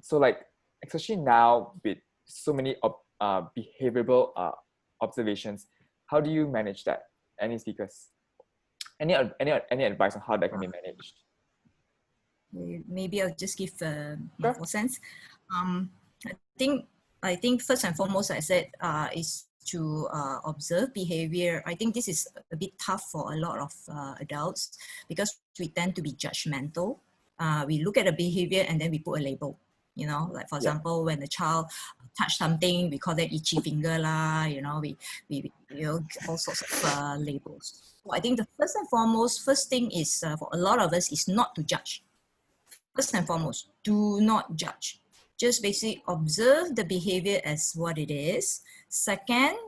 So like, especially now with so many behavioral observations, how do you manage that? Any speakers? Any advice on how that can be managed? Maybe I'll just give my 4 cents. I think first and foremost, I said, is to observe behavior. I think this is a bit tough for a lot of adults because we tend to be judgmental. We look at a behavior and then we put a label. You know, like for example, when the child touch something, we call that itchy finger lah. You know, we you know, all sorts of labels. So I think the first and foremost, first thing is for a lot of us is not to judge. First and foremost, do not judge. Just basically observe the behavior as what it is. Second,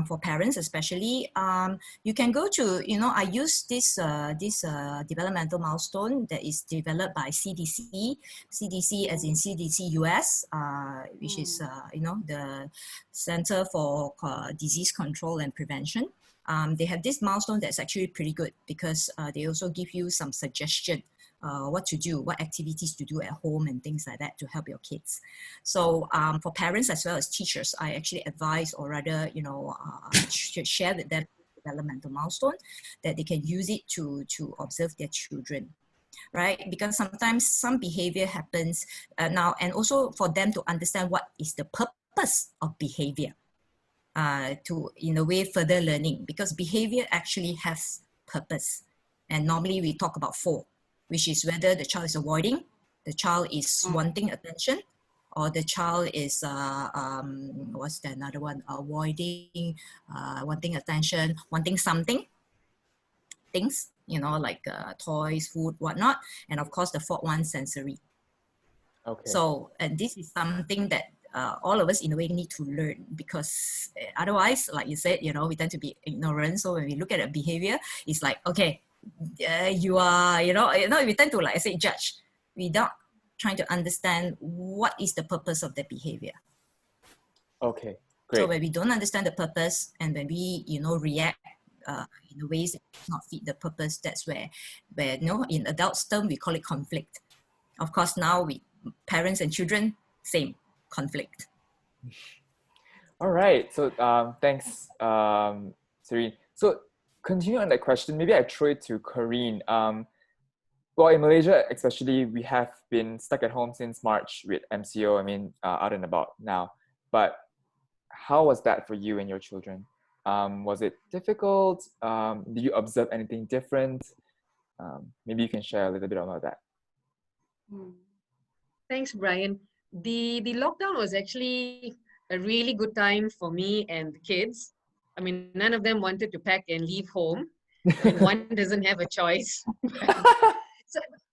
for parents especially, you can go to, you know, I use this developmental milestone that is developed by CDC as in CDC US, which is, you know, the Center for Disease Control and Prevention. They have this milestone that's actually pretty good because they also give you some suggestion. What to do, what activities to do at home and things like that to help your kids. So for parents as well as teachers, I actually advise, or rather, you know, share with them developmental milestone that they can use it to observe their children, right? Because sometimes some behavior happens now, and also for them to understand what is the purpose of behavior to, in a way, further learning, because behavior actually has purpose. And normally we talk about 4. Which is whether the child is avoiding, the child is wanting attention, or the child is, what's the another one? Avoiding, wanting attention, wanting something, things, you know, like toys, food, whatnot. And of course, the 4th one, sensory. Okay. So, and this is something that all of us in a way need to learn, because otherwise, like you said, you know, we tend to be ignorant. So when we look at a behavior, it's like, okay, you are, you know, we tend to, like I say, judge without trying to understand what is the purpose of the behavior. Okay, great. So when we don't understand the purpose and when we, you know, react in ways that do not fit the purpose, that's where, you know, in adults' term, we call it conflict. Of course, now parents and children, same conflict. All right. So thanks, Serene. So continue on that question. Maybe I throw it to Corinne. Well, in Malaysia, especially, we have been stuck at home since March with MCO. I mean, out and about now. But how was that for you and your children? Was it difficult? Did you observe anything different? Maybe you can share a little bit about that. Thanks, Brian. The lockdown was actually a really good time for me and the kids. I mean, none of them wanted to pack and leave home. And one doesn't have a choice.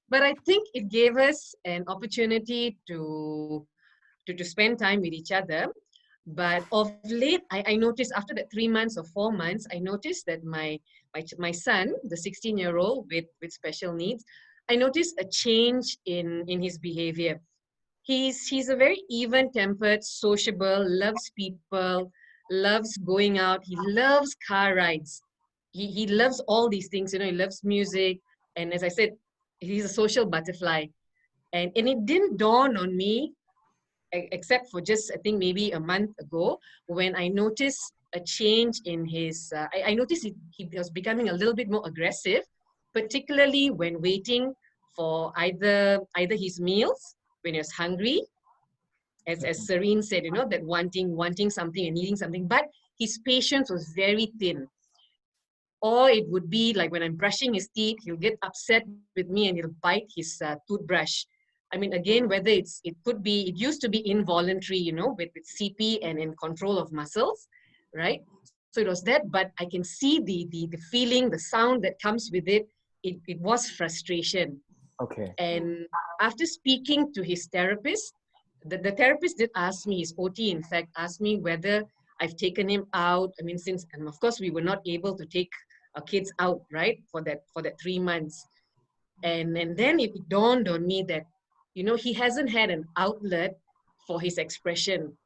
But I think it gave us an opportunity to spend time with each other. But of late, I noticed after that 3 months or 4 months, I noticed that my son, the 16-year-old with special needs, I noticed a change in his behavior. He's a very even-tempered, sociable, loves people, loves going out. He loves car rides. He loves all these things, you know, he loves music. And as I said, he's a social butterfly. And it didn't dawn on me, except for just, I think maybe a month ago, when I noticed a change in his, I noticed he was becoming a little bit more aggressive, particularly when waiting for either his meals, when he was hungry, as Serene said, you know, that wanting something and needing something, but his patience was very thin. Or it would be like when I'm brushing his teeth, he'll get upset with me and he'll bite his toothbrush. I mean, again, whether it used to be involuntary, you know, with CP and in control of muscles, right? So it was that, but I can see the feeling, the sound that comes with it. It was frustration. Okay. And after speaking to his therapist, the therapist did ask me, his OT, in fact, asked me whether I've taken him out. I mean, and of course, we were not able to take our kids out, right, for that 3 months. And then it dawned on me that, you know, he hasn't had an outlet for his expression.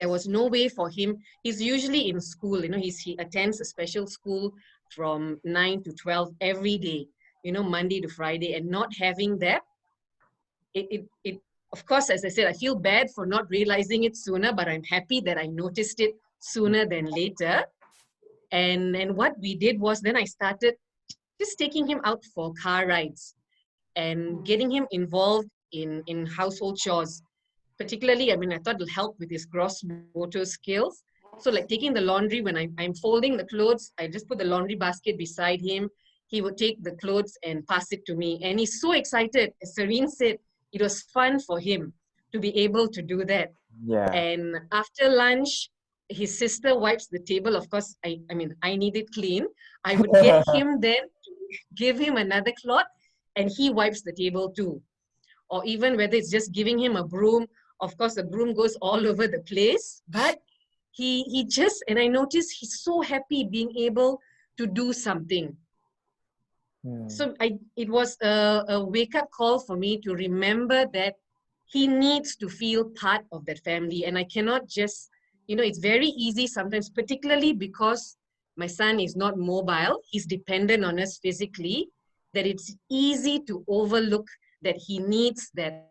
There was no way for him. He's usually in school, you know, he attends a special school from 9 to 12 every day, you know, Monday to Friday, and not having that, it of course, as I said, I feel bad for not realizing it sooner, but I'm happy that I noticed it sooner than later. And what we did was, then I started just taking him out for car rides and getting him involved in household chores. Particularly, I mean, I thought it'll help with his gross motor skills. So like taking the laundry, when I'm folding the clothes, I just put the laundry basket beside him. He would take the clothes and pass it to me. And he's so excited. As Serene said, it was fun for him to be able to do that. Yeah. And after lunch, his sister wipes the table. Of course, I mean, I need it clean. I would get him then to give him another cloth, and he wipes the table too. Or even whether it's just giving him a broom. Of course, the broom goes all over the place, but he just, and I noticed he's so happy being able to do something. So it was a wake-up call for me to remember that he needs to feel part of that family. And I cannot just, you know, it's very easy sometimes, particularly because my son is not mobile, he's dependent on us physically, that it's easy to overlook that he needs that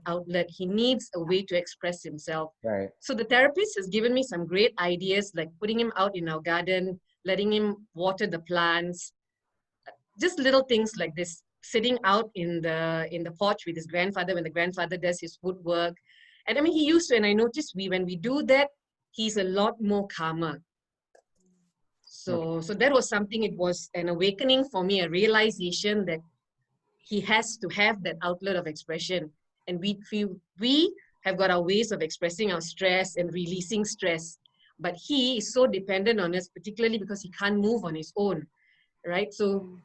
outlet. He needs a way to express himself. Right. So the therapist has given me some great ideas, like putting him out in our garden, letting him water the plants, just little things like this, sitting out in the porch with his grandfather when the grandfather does his woodwork. And I mean, he used to, and I noticed when we do that, he's a lot more calmer. So that was something, it was an awakening for me, a realization that he has to have that outlet of expression. And we have got our ways of expressing our stress and releasing stress. But he is so dependent on us, particularly because he can't move on his own, right? So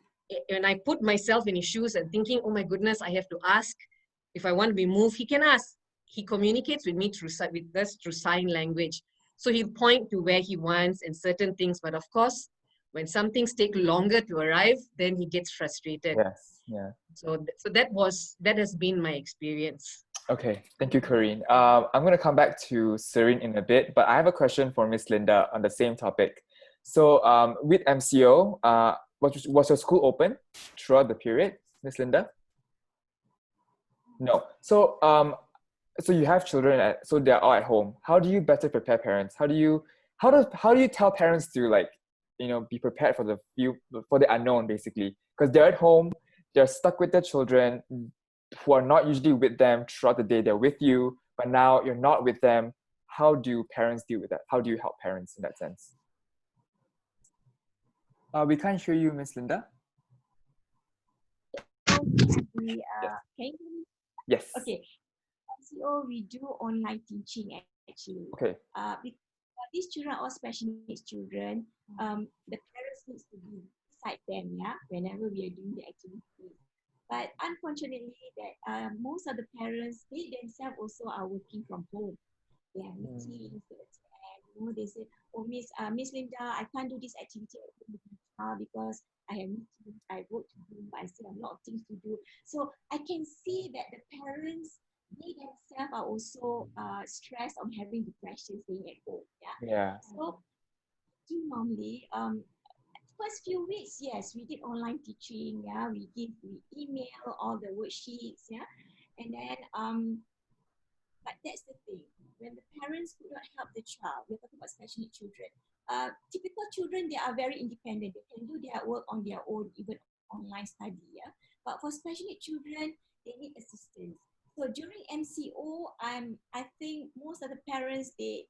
when I put myself in his shoes and thinking, oh my goodness, I have to ask if I want to be moved, he can ask. He communicates with me through sign language. So he'll point to where he wants and certain things. But of course, when some things take longer to arrive, then he gets frustrated. Yes, yeah. So that has been my experience. Okay, thank you, Corinne. I'm going to come back to Serene in a bit, but I have a question for Miss Linda on the same topic. So with MCO, was your school open throughout the period, Miss Linda? No. So so you have children, so they're all at home. How do you better prepare parents? How do you tell parents to, like, you know, be prepared for the unknown, basically? Because they're at home, they're stuck with their children who are not usually with them throughout the day. They're with you, but now you're not with them. How do parents deal with that? How do you help parents in that sense? We can't hear you, Miss Linda. Can you hear me? Yes. Okay. MCO, we do online teaching actually. Okay. Because these children are all special needs children. The parents needs to be beside them, yeah, whenever we are doing the activity. But unfortunately, that most of the parents, they themselves also are working from home. They have meetings, and they say, "Oh, Miss Linda, I can't do this activity at home with my child because I have meetings, I work to do, but I still have a lot of things to do." So I can see that the parents, they themselves are also stressed on having depression staying at home. Yeah. So normally, first few weeks, yes, we did online teaching. We email all the worksheets. And then but that's the thing. When the parents could not help the child, we're talking about special needs children. Typical children, they are very independent. They can do their work on their own, even online study. But for special needs children, they need assistance. So during MCO, I think most of the parents, they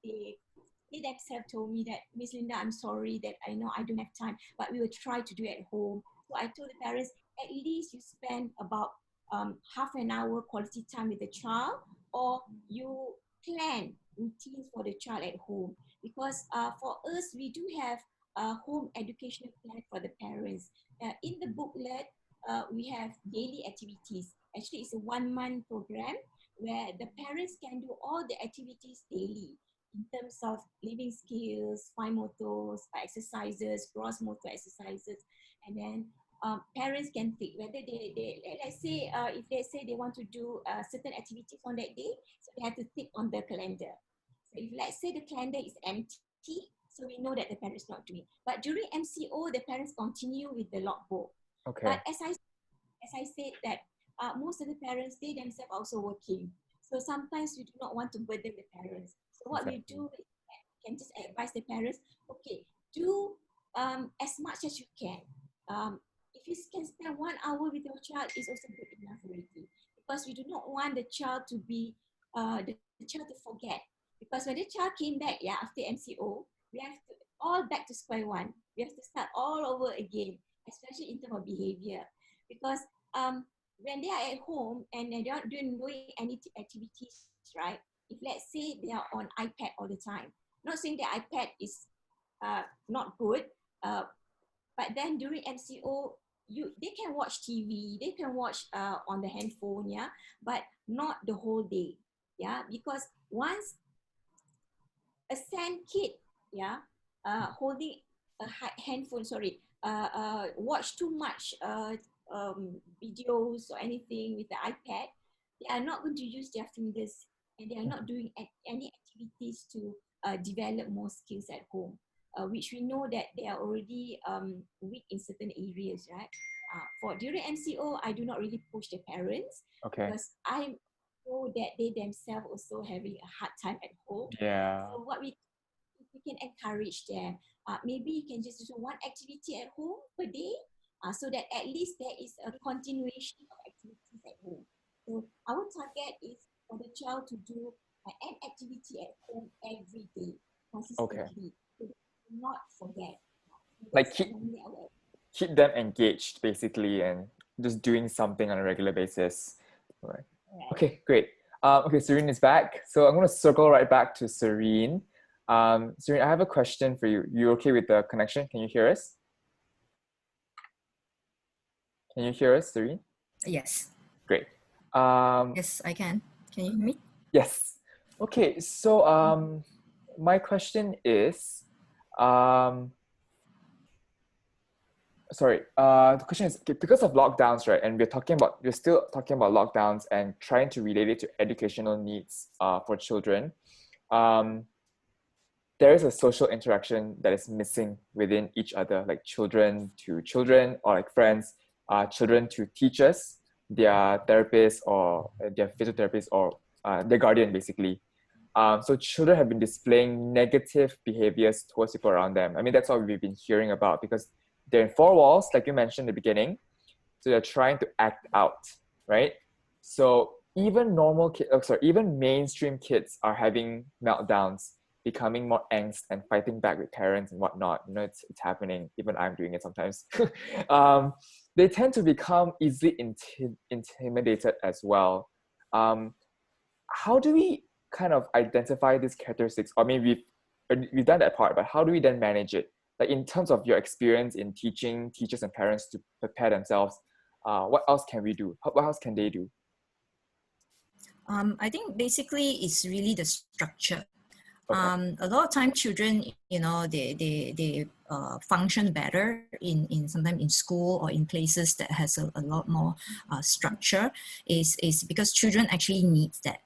themselves told me that, "Miss Linda, I'm sorry that I know I don't have time, but we will try to do it at home." So I told the parents, at least you spend about half an hour quality time with the child, or you plan routines for the child at home. Because for us, we do have a home educational plan for the parents. In the booklet, we have daily activities. Actually, it's a 1-month program where the parents can do all the activities daily in terms of living skills, fine motors, exercises, gross motor exercises, and then parents can pick whether they let's say if they say they want to do certain activities on that day, so they have to tick on the calendar. So if let's say the calendar is empty, so we know that the parents not doing. But during MCO, the parents continue with the logbook. Okay. But as I said that most of the parents, they themselves are also working. So sometimes we do not want to burden the parents. So what we do is we can just advise the parents, okay, do as much as you can. If you can spend 1 hour with your child, is also good enough already. Because we do not want the child to be, the child to forget. Because when the child came back, after MCO, we have to all back to square one. We have to start all over again, especially in terms of behavior. Because when they are at home and they are not doing any activities, right? If let's say they are on iPad all the time, not saying the iPad is not good, but then during MCO, they can watch TV, they can watch on the handphone, but not the whole day, because once a sand kid, holding a handphone, watch too much videos or anything with the iPad, they are not going to use their fingers, and they are not doing any activities to develop more skills at home, which we know that they are already weak in certain areas, right? For during MCO, I do not really push the parents, because I know that they themselves also having a hard time at home. So what we can encourage them. Maybe you can just do one activity at home per day, so that at least there is a continuation of activities at home. So our target is for the child to do an activity at home every day, consistently, so they do not forget. Like keep them engaged, basically, and just doing something on a regular basis. All right. Okay, great. Okay, Serene is back. So I'm going to circle right back to Serene. Serene, I have a question for you. You okay with the connection? Can you hear us? Can you hear us, Serene? Yes. Great. Yes, I can. Can you hear me? Yes. Okay, so my question is, the question is, because of lockdowns, right? And we're still talking about lockdowns and trying to relate it to educational needs for children. There is a social interaction that is missing within each other, like children to children, or like friends, children to teachers, their therapists, or their physiotherapists, or their guardian, basically. So children have been displaying negative behaviors towards people around them. I mean, that's what we've been hearing about, because they're in four walls, like you mentioned in the beginning. So they're trying to act out, right? So even even mainstream kids are having meltdowns, becoming more angst and fighting back with parents and whatnot. You know, it's happening. Even I'm doing it sometimes. They tend to become easily intimidated as well. How do we kind of identify these characteristics? I mean, we've done that part, but how do we then manage it? Like in terms of your experience in teaching teachers and parents to prepare themselves, what else can we do? What else can they do? I think basically it's really the structure. Okay. A lot of time children, they function better in sometimes in school or in places that has a lot more structure is because children actually need that.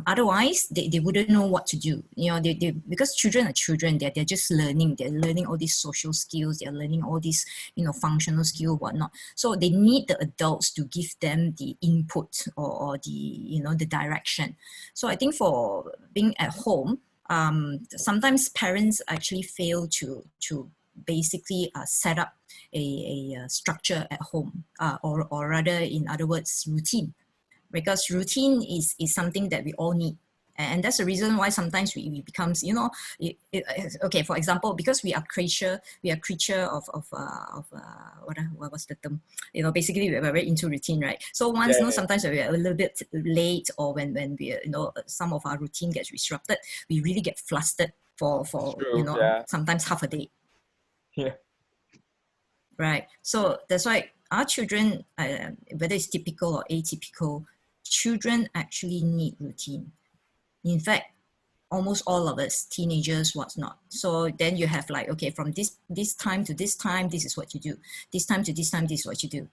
Otherwise, they wouldn't know what to do. Because children are children, they're just learning. They're learning all these social skills. They're learning all these, functional skill, whatnot. So they need the adults to give them the input or the, the direction. So I think for being at home, sometimes parents actually fail to basically set up a structure at home, or rather, in other words, routine. Because routine is something that we all need. And that's the reason why sometimes we becomes, okay, for example, because we are creature of what was the term? Basically we're very into routine, right? So once, sometimes we're a little bit late, or when we, some of our routine gets disrupted, we really get flustered for True, yeah. sometimes half a day. Yeah. Right. So that's why our children, whether it's typical or atypical, children actually need routine. In fact, almost all of us, teenagers, what's not. So then you have like, okay, from this time to this time, this is what you do. This time to this time, this is what you do.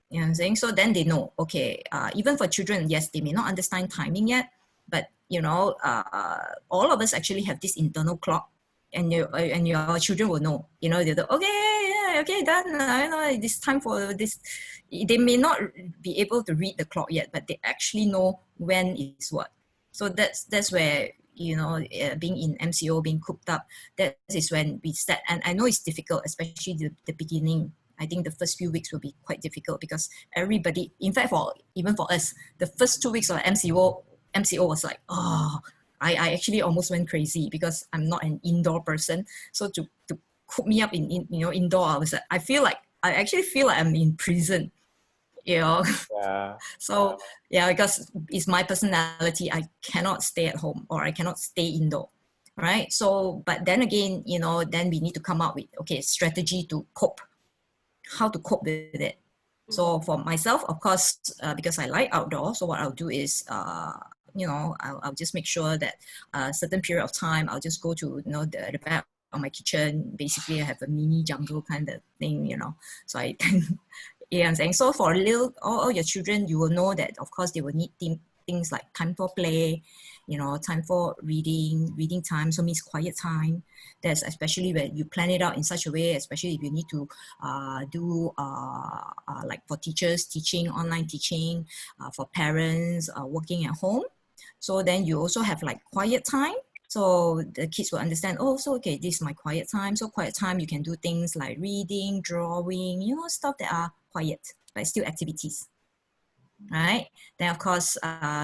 You know what I'm saying? So then they know, okay, even for children, yes, they may not understand timing yet, but all of us actually have this internal clock, and your children will know. They're okay, done. I know it's time for this. They may not be able to read the clock yet, but they actually know when is what. So that's where, being in MCO, being cooped up, that is when we start. And I know it's difficult, especially the beginning. I think the first few weeks will be quite difficult because everybody, in fact, even for us, the first 2 weeks of MCO was like, I actually almost went crazy because I'm not an indoor person. So to coop me up in indoor, I actually feel like I'm in prison. Yeah. So because it's my personality, I cannot stay at home or I cannot stay indoor, right? So, but then again, then we need to come up with strategy to cope, how to cope with it. So for myself, of course, because I like outdoor, so what I'll do is, I'll just make sure that a certain period of time, I'll just go to, the back of my kitchen. Basically, I have a mini jungle kind of thing, so I can, I'm saying. So for all your children, you will know that, of course, they will need things like time for play, time for reading time, so means quiet time. That's especially when you plan it out in such a way, especially if you need to do like for teachers, teaching, online teaching, for parents, working at home. So then you also have like quiet time. So the kids will understand, this is my quiet time. So quiet time, you can do things like reading, drawing, stuff that are quiet, but still activities. Right? Then of course,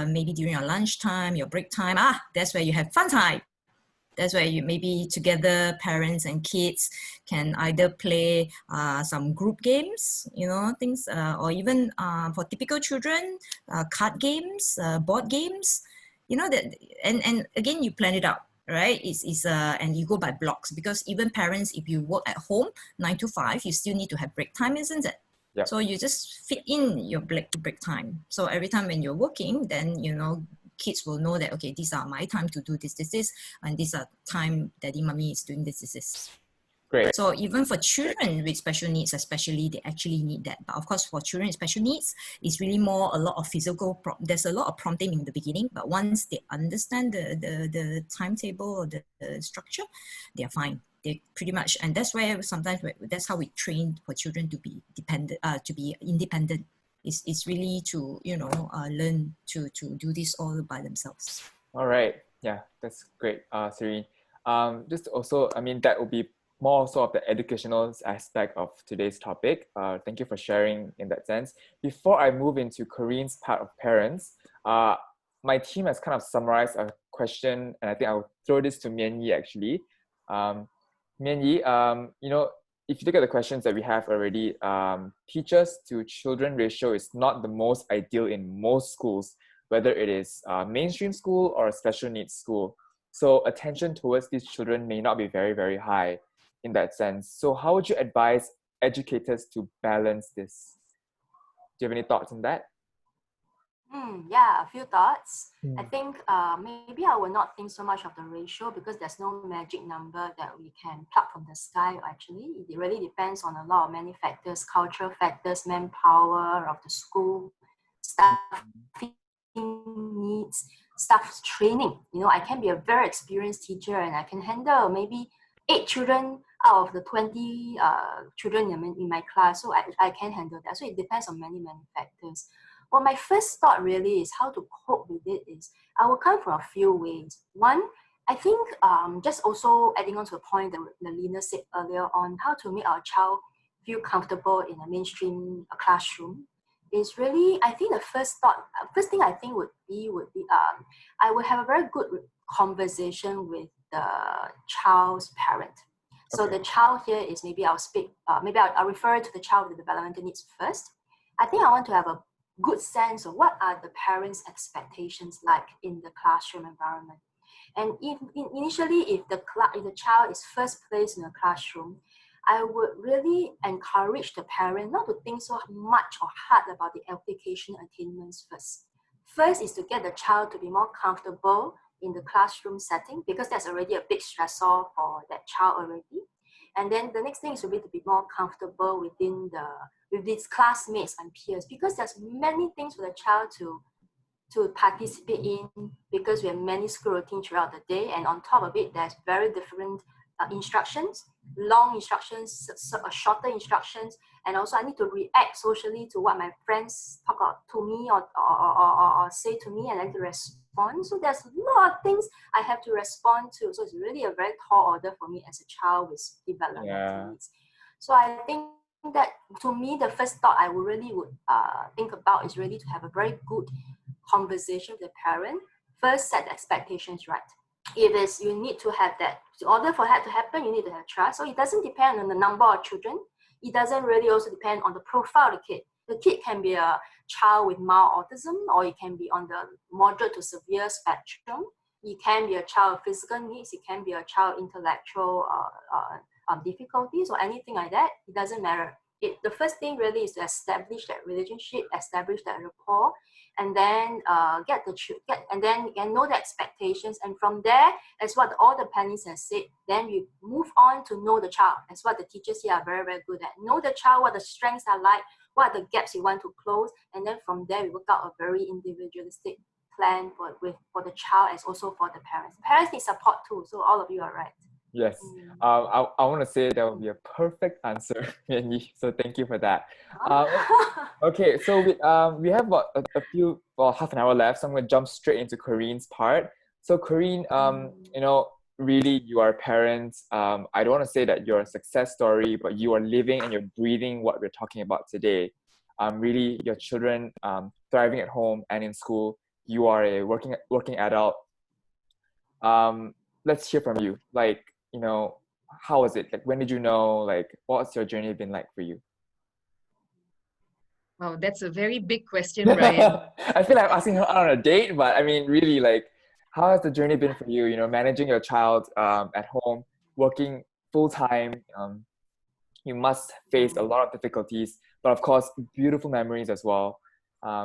maybe during your lunchtime, your break time, that's where you have fun time. That's where you maybe together, parents and kids can either play some group games, things, or even for typical children, card games, board games, that, and again, you plan it out, right? And you go by blocks, because even parents, if you work at home 9 to 5, you still need to have break time, isn't it? Yep. So you just fit in your break time. So every time when you're working, then, kids will know that, okay, these are my time to do this, and these are time daddy, mommy is doing this. Great. So even for children with special needs, especially, they actually need that. But of course, for children with special needs, it's really more a lot of physical, there's a lot of prompting in the beginning, but once they understand the timetable or the structure, they're fine. They pretty much, and that's where sometimes that's how we train for children to be to be independent. It's really to learn to do this all by themselves. All right, yeah, that's great, Serene. Just also, I mean, that will be more sort of the educational aspect of today's topic. Thank you for sharing in that sense. Before I move into Corinne's part of parents, my team has kind of summarized a question, and I think I'll throw this to Mian Yi actually. Mian Yi, if you look at the questions that we have already, teachers to children ratio is not the most ideal in most schools, whether it is a mainstream school or a special needs school. So attention towards these children may not be very, very high in that sense. So how would you advise educators to balance this? you have any thoughts on that? Yeah, a few thoughts. I think maybe I will not think so much of the ratio because there's no magic number that we can pluck from the sky. Actually, it really depends on a lot of many factors, cultural factors, manpower of the school, staff needs, staff training. You know, I can be a very experienced teacher and I can handle maybe 8 children out of the 20 children in my class. So I can handle that. So it depends on many factors. Well, my first thought really is how to cope with it is I will come from a few ways. One, I think just also adding on to a point that Lena said earlier on, how to make our child feel comfortable in a mainstream classroom is really, I think the first thing I think would be I would have a very good conversation with the child's parent. So the child here is maybe I'll refer to the child with the developmental needs first. I think I want to have a good sense of what are the parents' expectations like in the classroom environment. And initially, if the child is first placed in a classroom, I would really encourage the parent not to think so much or hard about the application attainments first. First is to get the child to be more comfortable in the classroom setting because that's already a big stressor for that child already. And then the next thing is to be more comfortable with these classmates and peers because there's many things for the child to participate in because we have many school routines throughout the day, and on top of it, there's very different instructions, long instructions, shorter instructions, and also I need to react socially to what my friends talk out to me or say to me, and then to respond. So there's a lot of things I have to respond to. So it's really a very tall order for me as a child with developmental needs. So I think that to me, the first thought I would think about is really to have a very good conversation with the parent. First, set the expectations right. If you need to have that, in order for that to happen, you need to have trust. So it doesn't depend on the number of children. It doesn't really also depend on the profile of the kid. The kid can be a child with mild autism, or it can be on the moderate to severe spectrum. It can be a child with physical needs. It can be a child intellectual difficulties or anything like that. It doesn't matter. The first thing really is to establish that relationship, establish that rapport, and then know the expectations. And from there, as what all the panelists have said, then you move on to know the child. That's what the teachers here are very, very good at. Know the child, what the strengths are like, what are the gaps you want to close, and then from there we work out a very individualistic plan for the child as also for the parents. Parents need support too, so all of you are right. Yes, I want to say that would be a perfect answer, Mian-Yi. So thank you for that. Okay, so we have about half an hour left, so I'm going to jump straight into Corinne's part. So Corinne, really you are parents. I don't want to say that you're a success story, but you are living and you're breathing what we're talking about today. Really, your children thriving at home and in school. You are a working adult. Let's hear from you. How was it? When did you know? What's your journey been like for you? Wow, that's a very big question, Brian. I feel like I'm asking her out on a date, but I mean, really, how has the journey been for you? Managing your child at home, working full time. You must face a lot of difficulties, but of course, beautiful memories as well.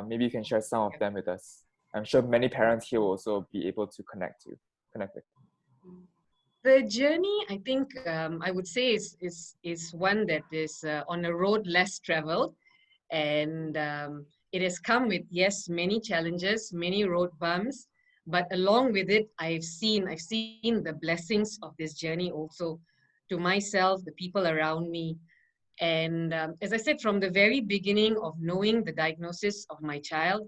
Maybe you can share some of them with us. I'm sure many parents here will also be able to connect with. The journey, I think, I would say is one that is on a road less traveled, and it has come with, yes, many challenges, many road bumps, but along with it, I've seen the blessings of this journey also to myself, the people around me, and as I said, from the very beginning of knowing the diagnosis of my child,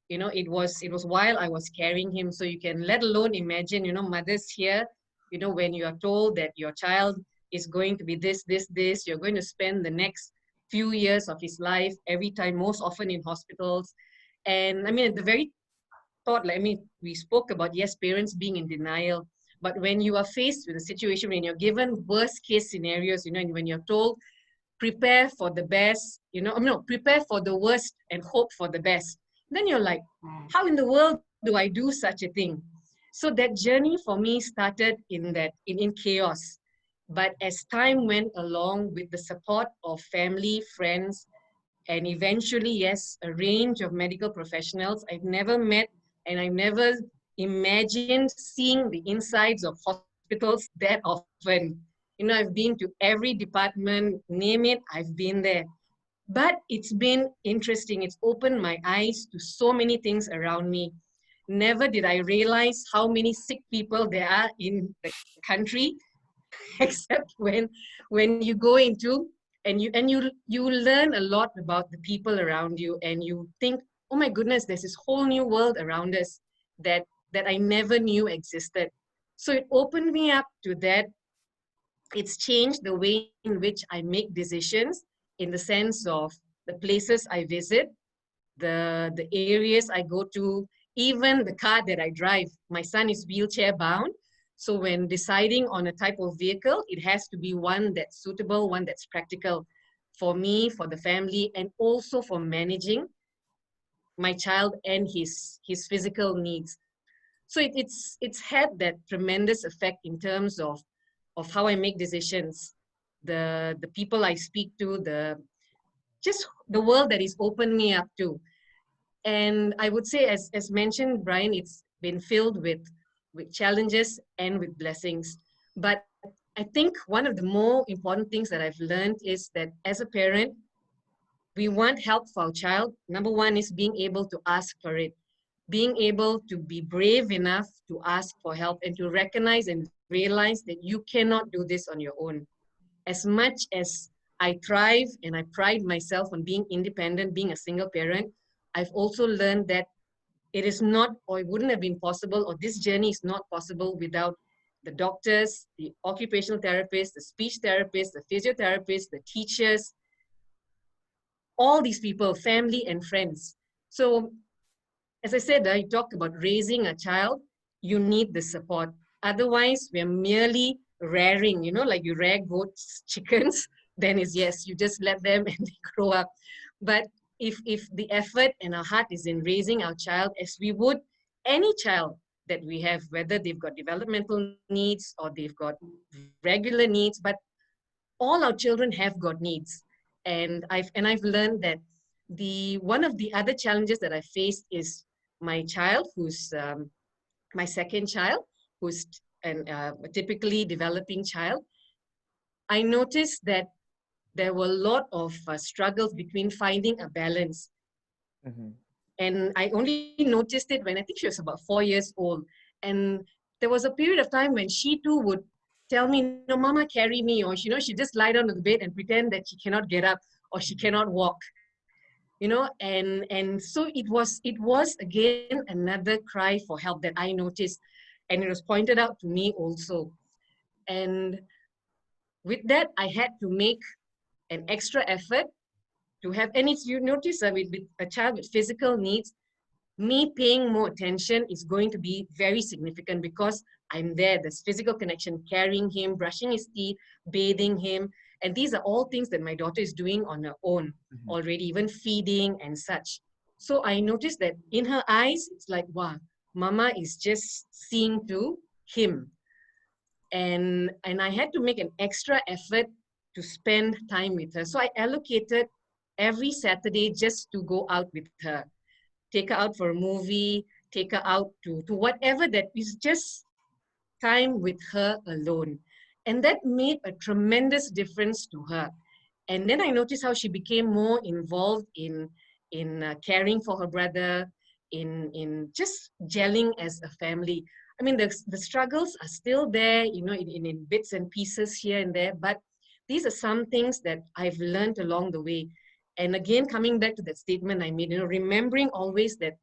it was while I was carrying him. So you can let alone imagine, mothers here. When you are told that your child is going to be this, you're going to spend the next few years of his life every time, most often in hospitals. And I mean, at the very thought, we spoke about, yes, parents being in denial, but when you are faced with a situation, when you're given worst case scenarios, and when you're told, prepare for the best, prepare for the worst and hope for the best, then you're like, how in the world do I do such a thing? So that journey for me started in chaos. But as time went along with the support of family, friends, and eventually, yes, a range of medical professionals I've never met, and I've never imagined seeing the insides of hospitals that often. You know, I've been to every department, name it, I've been there. But it's been interesting. It's opened my eyes to so many things around me. Never did I realize how many sick people there are in the country, except when you go into and you learn a lot about the people around you, and you think, oh my goodness, there's this whole new world around us that I never knew existed. So it opened me up to that. It's changed the way in which I make decisions, in the sense of the places I visit, the areas I go to, even the car that I drive. My son is wheelchair bound. So when deciding on a type of vehicle, it has to be one that's suitable, one that's practical for me, for the family, and also for managing my child and his physical needs. So it's had that tremendous effect in terms of how I make decisions, the people I speak to, just the world that is opened me up to. And I would say, as mentioned, Brian, it's been filled with challenges and with blessings. But I think one of the more important things that I've learned is that as a parent, we want help for our child. Number one is being able to ask for it, being able to be brave enough to ask for help and to recognize and realize that you cannot do this on your own. As much as I thrive and I pride myself on being independent, being a single parent, I've also learned that it is not, or it wouldn't have been possible, or this journey is not possible without the doctors, the occupational therapists, the speech therapists, the physiotherapists, the teachers, all these people, family and friends. So as I said, I talked about raising a child, you need the support. Otherwise, we're merely rearing, you know, like you rear goats, chickens, then is yes, you just let them and they grow up. But if the effort and our heart is in raising our child as we would any child that we have, whether they've got developmental needs or they've got regular needs, but all our children have got needs. And I've learned that one of the other challenges that I faced is my child, who's my second child, who's a typically developing child. I noticed that there were a lot of struggles between finding a balance. Mm-hmm. And I only noticed it when I think she was about 4 years old. And there was a period of time when she too would tell me, no, Mama, carry me. Or, you know, she just lie down on the bed and pretend that she cannot get up or she cannot walk. You know, and so it was again another cry for help that I noticed. And it was pointed out to me also. And with that, I had to make an extra effort to have, and it's, you notice that with a child with physical needs, me paying more attention is going to be very significant because I'm there. There's physical connection, carrying him, brushing his teeth, bathing him. And these are all things that my daughter is doing on her own already, even feeding and such. So I noticed that in her eyes, it's like, wow, Mama is just seeing to him. And I had to make an extra effort to spend time with her. So I allocated every Saturday just to go out with her. Take her out for a movie, take her out to whatever that is, just time with her alone. And that made a tremendous difference to her. And then I noticed how she became more involved in caring for her brother, in just gelling as a family. I mean, the struggles are still there, you know, in bits and pieces here and there, but these are some things that I've learned along the way. And again, coming back to that statement I made, you know, remembering always that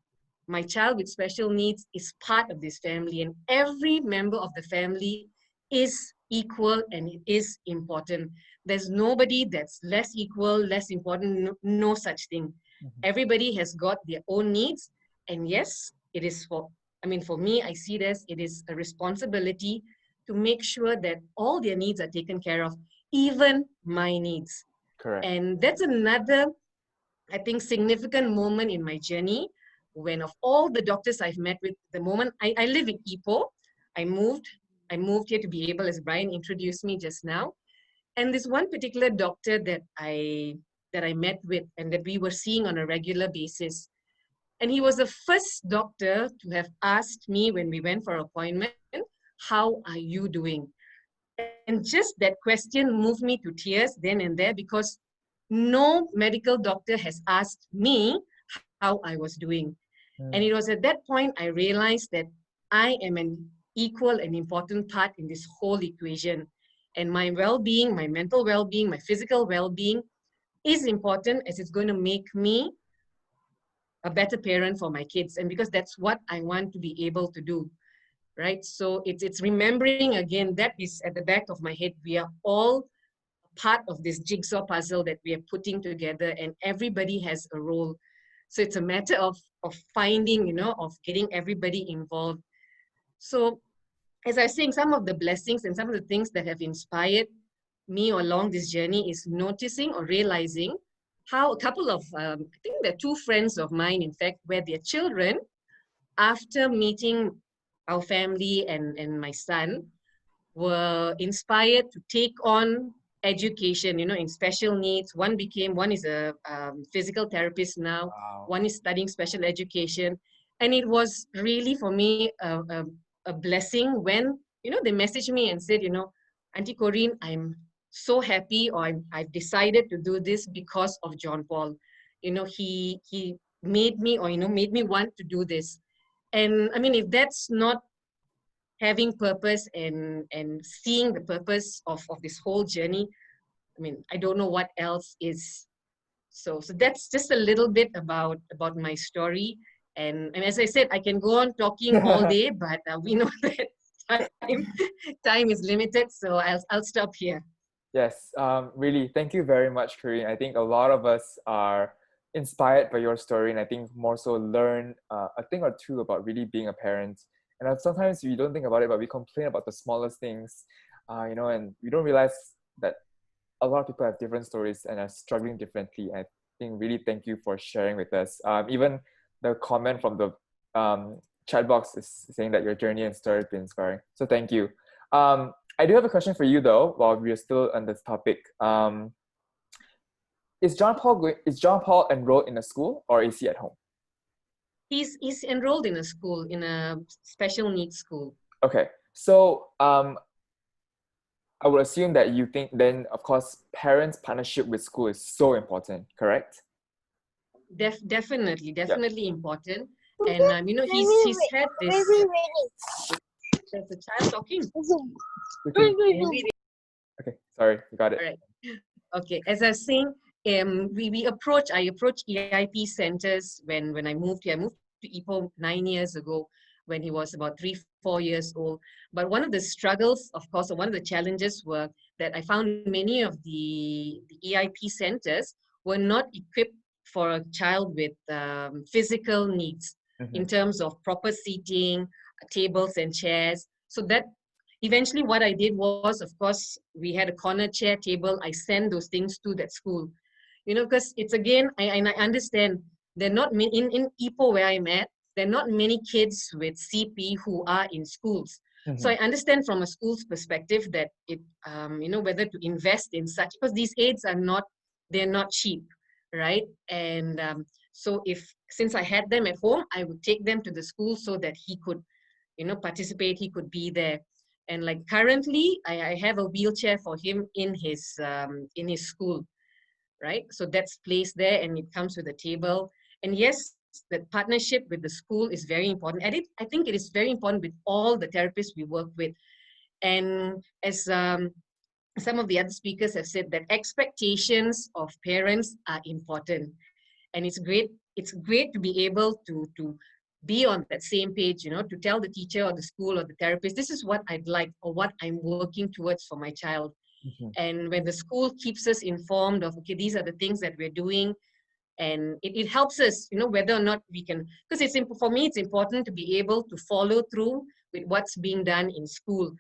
my child with special needs is part of this family, and every member of the family is equal and it is important. There's nobody that's less equal, less important, no such thing. Everybody has got their own needs. And yes, it is for me, I see this, it is a responsibility to make sure that all their needs are taken care of, even my needs. Correct. And that's another, I think, significant moment in my journey, when of all the doctors I've met with, the moment I live in Ipoh, I moved here to be able, as Brian introduced me just now. And this one particular doctor that I that I met with and that we were seeing on a regular basis. And he was the first doctor to have asked me when we went for an appointment, how are you doing? And just that question moved me to tears then and there, because no medical doctor has asked me how I was doing. And it was at that point I realized that I am an equal and important part in this whole equation. And my well-being, my mental well-being, my physical well-being is important, as it's going to make me a better parent for my kids. And because that's what I want to be able to do, right? So it's remembering again, that is at the back of my head. We are all part of this jigsaw puzzle that we are putting together, and everybody has a role. So it's a matter of finding, you know, of getting everybody involved. So as I was saying, some of the blessings and some of the things that have inspired me along this journey is noticing or realizing how a couple of, I think there are two friends of mine, in fact, where their children, after meeting our family and my son, were inspired to take on education, you know, in special needs. One is a physical therapist now. Wow. One is studying special education. And it was really for me a blessing when, you know, they messaged me and said, you know, Auntie Corinne, I'm so happy, or I've decided to do this because of John Paul. You know, he made me, or, you know, made me want to do this. And I mean, if that's not having purpose and seeing the purpose of this whole journey, I mean, I don't know what else is. So that's just a little bit about my story. And as I said, I can go on talking all day, but we know that time is limited, so I'll stop here. Yes, really, thank you very much, Corinne. I think a lot of us are inspired by your story, and I think more so learn a thing or two about really being a parent. And sometimes we don't think about it, but we complain about the smallest things, you know, and we don't realize that a lot of people have different stories and are struggling differently. I think really thank you for sharing with us. Even the comment from the chat box is saying that your journey and story have been inspiring. So thank you. I do have a question for you though, while we're still on this topic. Is John Paul enrolled in a school, or is he at home? He's enrolled in a school, in a special needs school. Okay, so I would assume that you think then, of course, parents' partnership with school is so important, correct? Definitely important. And you know, he's had this. There's a child talking. Okay, sorry, you got it. All right. Okay, as I was saying, I approach EIP centers when I moved here. I moved to Ipoh 9 years ago when he was about 3-4 years old. But one of the struggles, of course, or one of the challenges were that I found many of the EIP centers were not equipped for a child with physical needs in terms of proper seating, tables and chairs. So that eventually what I did was, of course, we had a corner chair table. I sent those things to that school, you know, because it's again, I understand there are not many, in Ipoh where I'm at, there are not many kids with CP who are in schools. So I understand from a school's perspective that it, you know, whether to invest in such, because these aids are they're not cheap, right? And so since I had them at home, I would take them to the school so that he could, you know, participate, he could be there. And like currently, I have a wheelchair for him in his school, right? So that's placed there and it comes with a table. And yes, the partnership with the school is very important. And I think it is very important with all the therapists we work with. And as some of the other speakers have said, that expectations of parents are important. And it's great to be able to be on that same page, you know, to tell the teacher or the school or the therapist, this is what I'd like or what I'm working towards for my child. And when the school keeps us informed of, okay, these are the things that we're doing, and it helps us, you know, whether or not we can, because it's for me, it's important to be able to follow through with what's being done in school.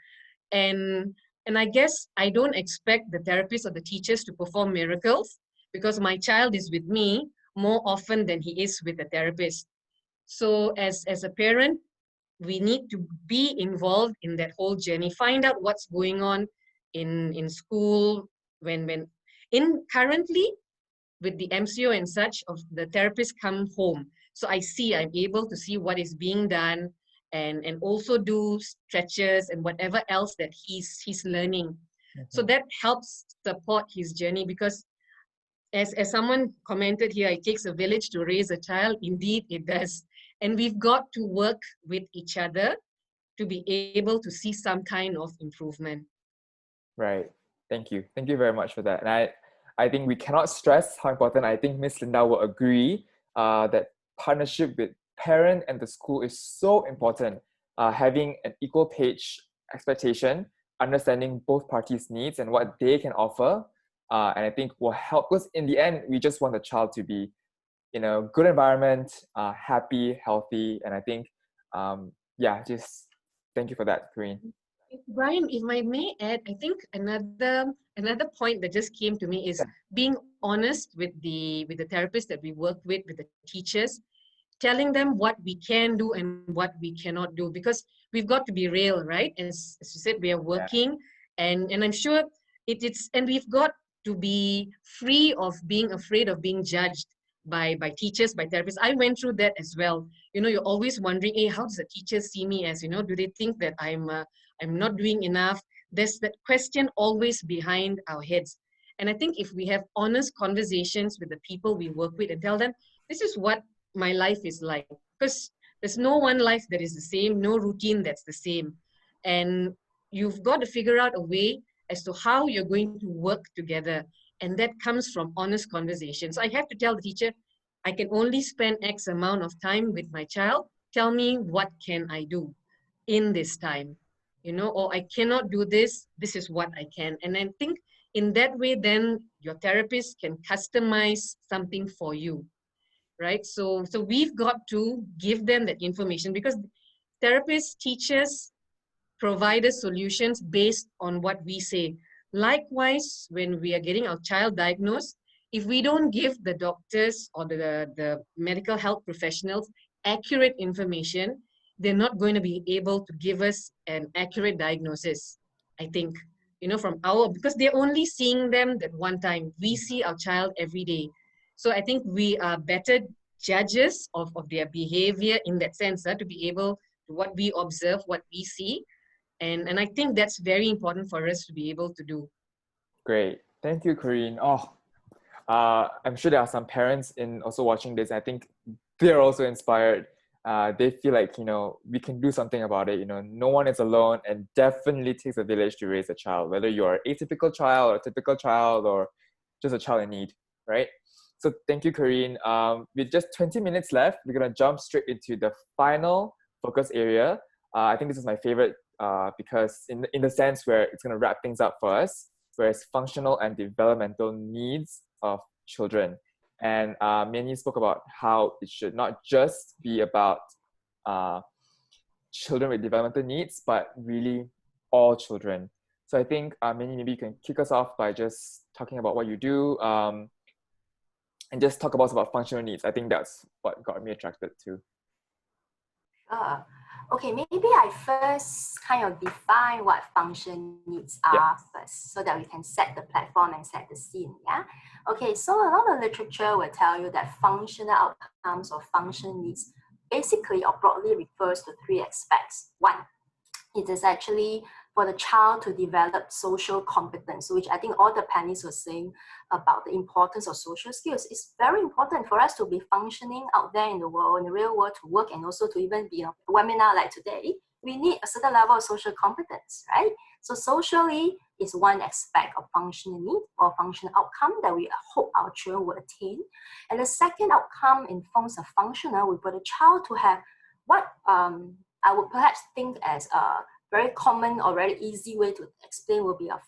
And I guess I don't expect the therapists or the teachers to perform miracles, because my child is with me more often than he is with a therapist. So as a parent, we need to be involved in that whole journey, find out what's going on in school. Currently, with the MCO and such, of the therapist come home. So I'm able to see what is being done, and also do stretches and whatever else that he's learning. So that helps support his journey, because as someone commented here, it takes a village to raise a child. Indeed, it does. And we've got to work with each other to be able to see some kind of improvement. Right. Thank you. Thank you very much for that. And I think we cannot stress how important, I think Miss Linda will agree, that partnership with parent and the school is so important. Having an equal page expectation, understanding both parties' needs and what they can offer, and I think will help, because in the end, we just want the child to be in a good environment, happy, healthy, and I think, just thank you for that, Corinne. Brian, if I may add, I think another point that just came to me is being honest with the therapists that we work with the teachers, telling them what we can do and what we cannot do, because we've got to be real, right? As you said, we are working, and I'm sure it's and we've got to be free of being afraid of being judged by teachers, by therapists. I went through that as well. You're always wondering, hey, how does the teacher see me as? Do they think that I'm not doing enough? There's that question always behind our heads. And I think if we have honest conversations with the people we work with and tell them, this is what my life is like, because there's no one life that is the same, no routine that's the same. And you've got to figure out a way as to how you're going to work together. And that comes from honest conversations. I have to tell the teacher, I can only spend X amount of time with my child. Tell me, what can I do in this time? Or I cannot do this. This is what I can. And I think in that way, then your therapist can customize something for you, right? So we've got to give them that information, because therapists, teachers, provide us solutions based on what we say. Likewise, when we are getting our child diagnosed, if we don't give the doctors or the medical health professionals accurate information, they're not going to be able to give us an accurate diagnosis, I think. Because they're only seeing them that one time. We see our child every day. So I think we are better judges of their behavior in that sense, to be able to what we observe, what we see. And I think that's very important for us to be able to do. Great. Thank you, Corinne. I'm sure there are some parents also watching this. I think they're also inspired. They feel like, we can do something about it. No one is alone, and definitely takes a village to raise a child, whether you're an atypical child or a typical child or just a child in need, right? So thank you, Corinne. With just 20 minutes left, we're going to jump straight into the final focus area. I think this is my favorite because in the sense where it's going to wrap things up for us, whereas functional and developmental needs of children. And Manny spoke about how it should not just be about children with developmental needs, but really all children. So I think, Manny, maybe you can kick us off by just talking about what you do and just talk about functional needs. I think that's what got me attracted to. Sure. Okay, maybe I first kind of define what function needs are first, so that we can set the platform and set the scene, yeah? Okay, so a lot of literature will tell you that functional outcomes or function needs basically or broadly refers to three aspects. One, it is actually for the child to develop social competence, which I think all the panelists were saying about the importance of social skills. It's very important for us to be functioning out there in the world, in the real world, to work and also to even be a webinar like today. We need a certain level of social competence, right? So socially is one aspect of functional need or functional outcome that we hope our children will attain. And the second outcome in forms of functional, we for the child to have what I would perhaps think as a very common or very easy way to explain will be a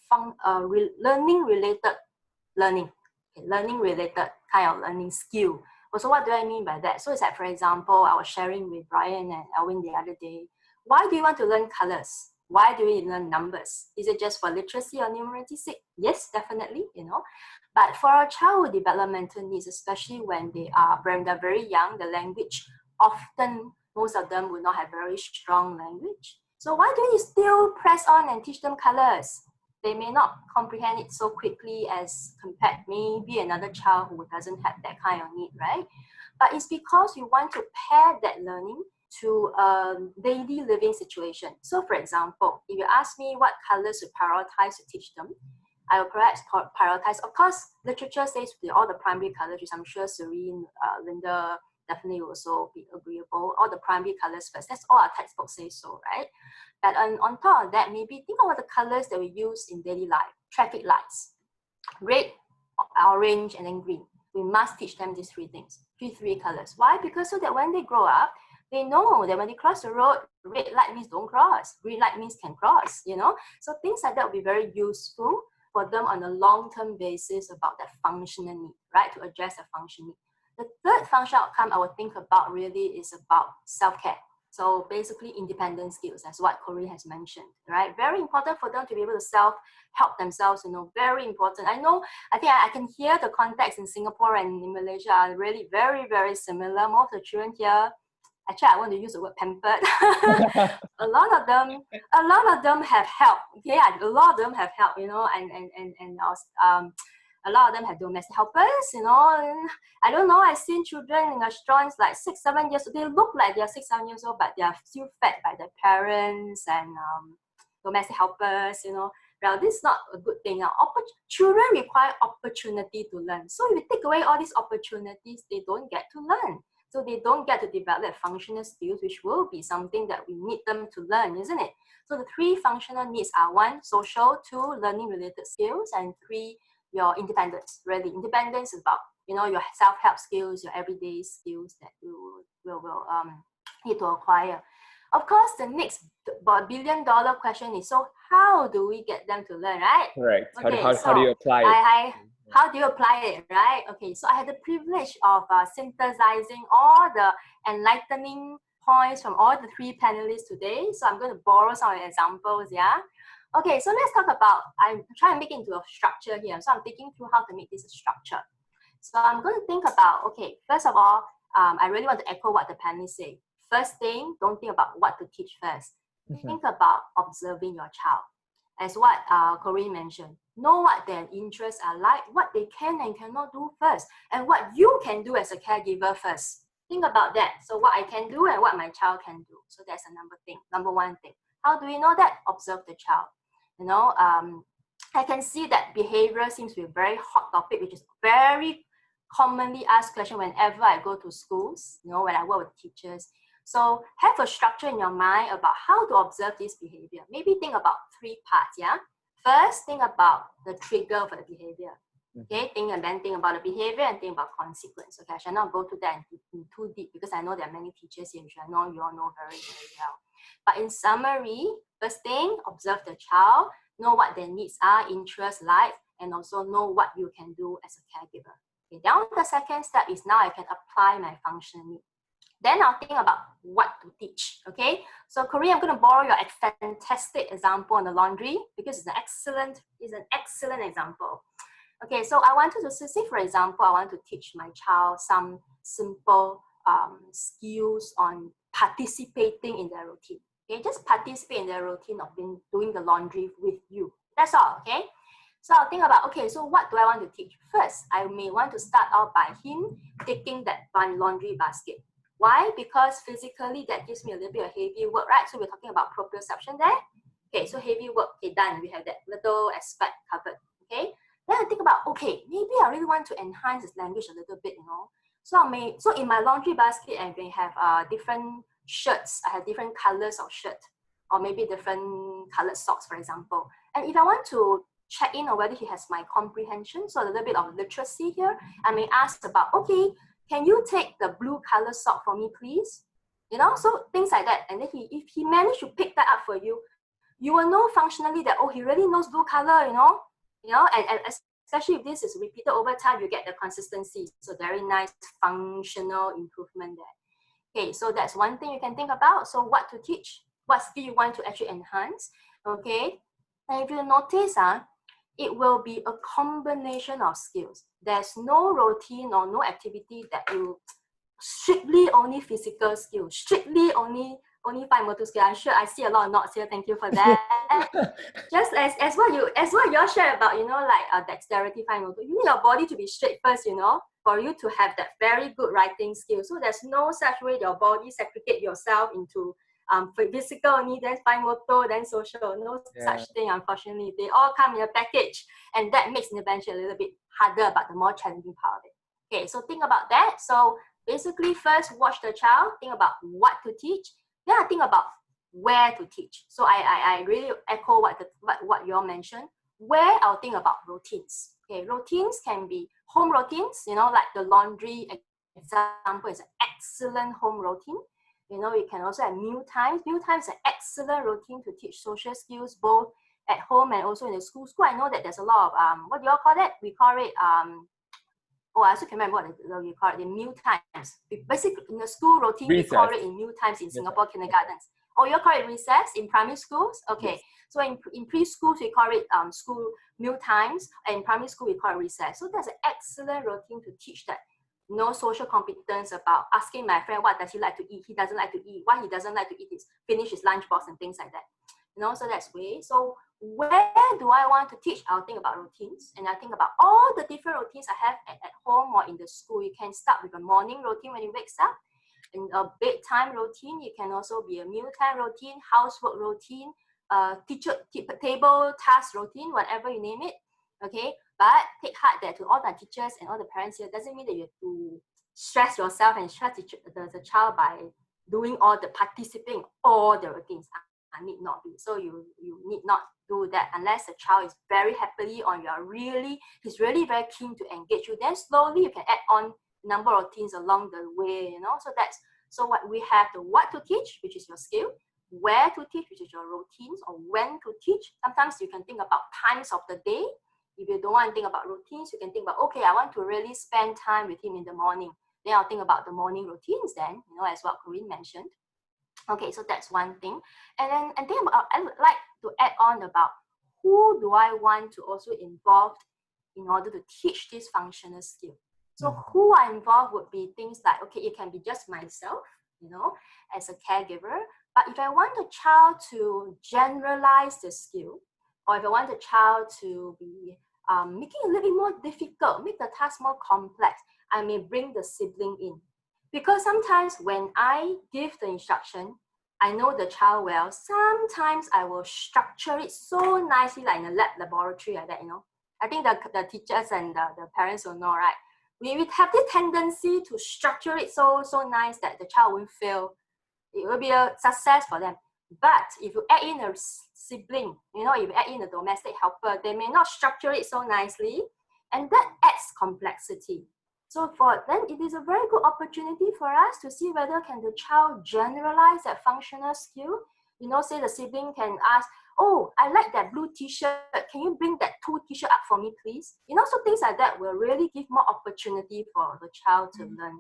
learning-related learning. Okay, learning-related kind of learning skill. So what do I mean by that? So it's like, for example, I was sharing with Brian and Elwin the other day. Why do you want to learn colors? Why do we learn numbers? Is it just for literacy or numeracy sake? Yes, definitely, But for our child with developmental needs, especially when they're very young, the language often, most of them will not have very strong language. So why do you still press on and teach them colors? They may not comprehend it so quickly as compared maybe another child who doesn't have that kind of need, right? But it's because you want to pair that learning to a daily living situation. So for example, if you ask me what colors to prioritize to teach them, I will perhaps prioritize, of course, literature says all the primary colors, which I'm sure Serene, Linda definitely will also be agreeable, all the primary colors first. That's all our textbooks say so, right? But on top of that, maybe think about the colors that we use in daily life. Traffic lights, red, orange, and then green. We must teach them these three things, three colors. Why? Because so that when they grow up, they know that when they cross the road, red light means don't cross, green light means can cross, you know? So things like that will be very useful for them on a long-term basis about that functional need, right? To address the functional need. The third functional outcome I would think about really is about self-care. So basically independent skills, that's what Corey has mentioned, right? Very important for them to be able to self-help themselves, you know, very important. I think I can hear the context in Singapore and in Malaysia are really very, very similar. Most of the children here, actually I want to use the word pampered. a lot of them have help. Okay, a lot of them have help, you know, and a lot of them have domestic helpers, you know. And I don't know, I've seen children in restaurants like 6, 7 years old. They look like they're 6, 7 years old, but they're still fed by their parents and domestic helpers, you know. Well, this is not a good thing. Children require opportunity to learn. So if you take away all these opportunities, they don't get to learn. So they don't get to develop functional skills, which will be something that we need them to learn, isn't it? So the 3 functional needs are 1, social, 2, learning related skills, and 3, your independence. Really, independence is about, you know, your self-help skills, your everyday skills that you will need to acquire. Of course, the next billion-dollar question is, so how do we get them to learn, right? Correct. Okay, how do you apply it? How do you apply it, right? Okay, so I had the privilege of synthesizing all the enlightening points from all the 3 panelists today. So I'm going to borrow some examples, yeah? Okay, so let's talk about, I'm trying to make it into a structure here. So I'm thinking through how to make this a structure. So I'm going to think about, okay, first of all, I really want to echo what the panelists say. First thing, don't think about what to teach first. Think about observing your child. As what Corinne mentioned, know what their interests are like, what they can and cannot do first, and what you can do as a caregiver first. Think about that. So what I can do and what my child can do. So that's number one thing. How do we know that? Observe the child. You know, I can see that behavior seems to be a very hot topic, which is very commonly asked question whenever I go to schools, you know, when I work with teachers. So have a structure in your mind about how to observe this behavior. Maybe think about 3 parts, yeah? First, think about the trigger for the behavior. Okay, think about the behavior and think about consequence. Okay, I shall not go to that in too deep because I know there are many teachers here, which I know you all know very, very well. But in summary, first thing, observe the child, know what their needs are, interests, like, and also know what you can do as a caregiver. Okay, then the second step is now I can apply my functional need. Then I'll think about what to teach, okay? So Corey, I'm going to borrow your fantastic example on the laundry because it's an excellent example. Okay, so I wanted to say, for example, I want to teach my child some simple skills on participating in their routine. Okay, just participate in their routine of doing the laundry with you. That's all, okay? So I'll think about, okay, so what do I want to teach? First, I may want to start out by him taking that laundry basket. Why? Because physically that gives me a little bit of heavy work, right? So we're talking about proprioception there. Okay, so heavy work, okay, done. We have that little aspect covered, okay? Then I think about, okay, maybe I really want to enhance his language a little bit, you know? So in my laundry basket, I may have different shirts. I have different colors of shirt, or maybe different colored socks, for example. And if I want to check in on whether he has my comprehension, so a little bit of literacy here, I may ask about, okay, can you take the blue color sock for me, please? You know, so things like that. And then if he managed to pick that up for you, you will know functionally that, oh, he really knows blue color, you know, and especially if this is repeated over time, you get the consistency. So very nice functional improvement there. Okay, so that's one thing you can think about. So what to teach, what skill you want to actually enhance, okay? And if you notice, it will be a combination of skills. There's no routine or no activity that you strictly only physical skills, strictly only only 5 motor skills. I'm sure I see a lot of nods here. Thank you for that. Just as what you all shared about, like dexterity, 5 motor. You need your body to be straight first, for you to have that very good writing skill. So there's no such way your body segregate yourself into physical only, then fine motor, then social. No such thing, unfortunately. They all come in a package, and that makes intervention a little bit harder, but the more challenging part of it. Okay, so think about that. So basically, first watch the child, think about what to teach, then I think about where to teach. So I really echo what you all mentioned. Where I'll think about routines. Okay, routines can be home routines, like the laundry example is an excellent home routine. You can also have meal times. Meal times is an excellent routine to teach social skills, both at home and also in the school. I know that there's a lot of, what do you all call it? We call it, I also can't remember what we call it, the meal times. Basically, in the school routine, recess. We call it in meal times in Singapore kindergartens. Oh, you call it recess in primary schools? Okay. Yes. So in preschools, we call it school meal times. And in primary school, we call it recess. So that's an excellent routine to teach that. No social competence about asking my friend what does he like to eat. He doesn't like to eat. Why he doesn't like to eat is finish his lunchbox and things like that. So that's way. So where do I want to teach? I'll think about routines, and I think about all the different routines I have at home or in the school. You can start with a morning routine when you wake up, and a bedtime routine. You can also be a mealtime routine, housework routine, teacher table task routine, whatever you name it. Okay, but take heart that to all the teachers and all the parents here, doesn't mean that you have to stress yourself and stress the child by doing all the participating all the routines. I need not be. So you need not do that unless the child is very happily or he's really very keen to engage you. Then slowly you can add on number of routines along the way. So what we have the what to teach, which is your skill, where to teach, which is your routines, or when to teach. Sometimes you can think about times of the day. If you don't want to think about routines, you can think about, okay, I want to really spend time with him in the morning. Then I'll think about the morning routines then, as what Corinne mentioned. Okay, so that's one thing. And think about, I would like to add on about who do I want to also involve in order to teach this functional skill. So who I involve would be things like, okay, it can be just myself, as a caregiver. But if I want the child to generalize the skill, or if I want the child to be making it a little bit more difficult, make the task more complex, I may bring the sibling in. Because sometimes when I give the instruction, I know the child well. Sometimes I will structure it so nicely, like in a laboratory like that, I think the teachers and the parents will know, right? We have this tendency to structure it so nice that the child won't fail. It will be a success for them. But if you add in a sibling, if you add in a domestic helper, they may not structure it so nicely, and that adds complexity. So then it is a very good opportunity for us to see whether can the child generalize that functional skill. Say the sibling can ask, oh, I like that blue t-shirt. Can you bring that 2 t-shirt up for me, please? So things like that will really give more opportunity for the child to learn.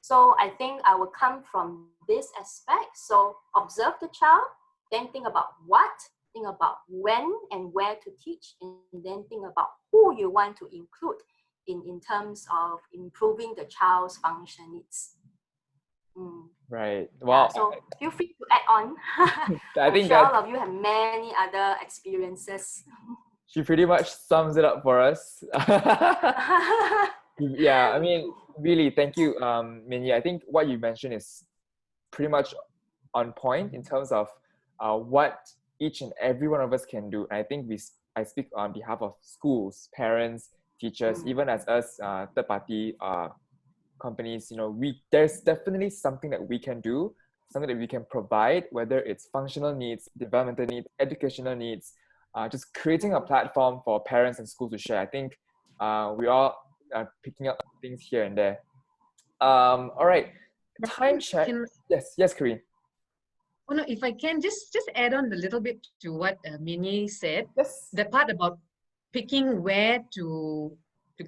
So I think I will come from this aspect. So observe the child, then think about what, think about when and where to teach, and then think about who you want to include in terms of improving the child's function needs. Right. Well, so feel free to add on. I think all of you have many other experiences. She pretty much sums it up for us. Yeah, I mean, really, thank you, Minnie. I think what you mentioned is pretty much on point in terms of what each and every one of us can do. And I think I speak on behalf of schools, parents, teachers, even as us third-party companies. There's definitely something that we can do, something that we can provide, whether it's functional needs, developmental needs, educational needs, just creating a platform for parents and schools to share. I think we all are picking up things here and there. All right, time check. Yes, Corinne. Oh no, if I can just add on a little bit to what Minnie said. Yes. The part about picking where to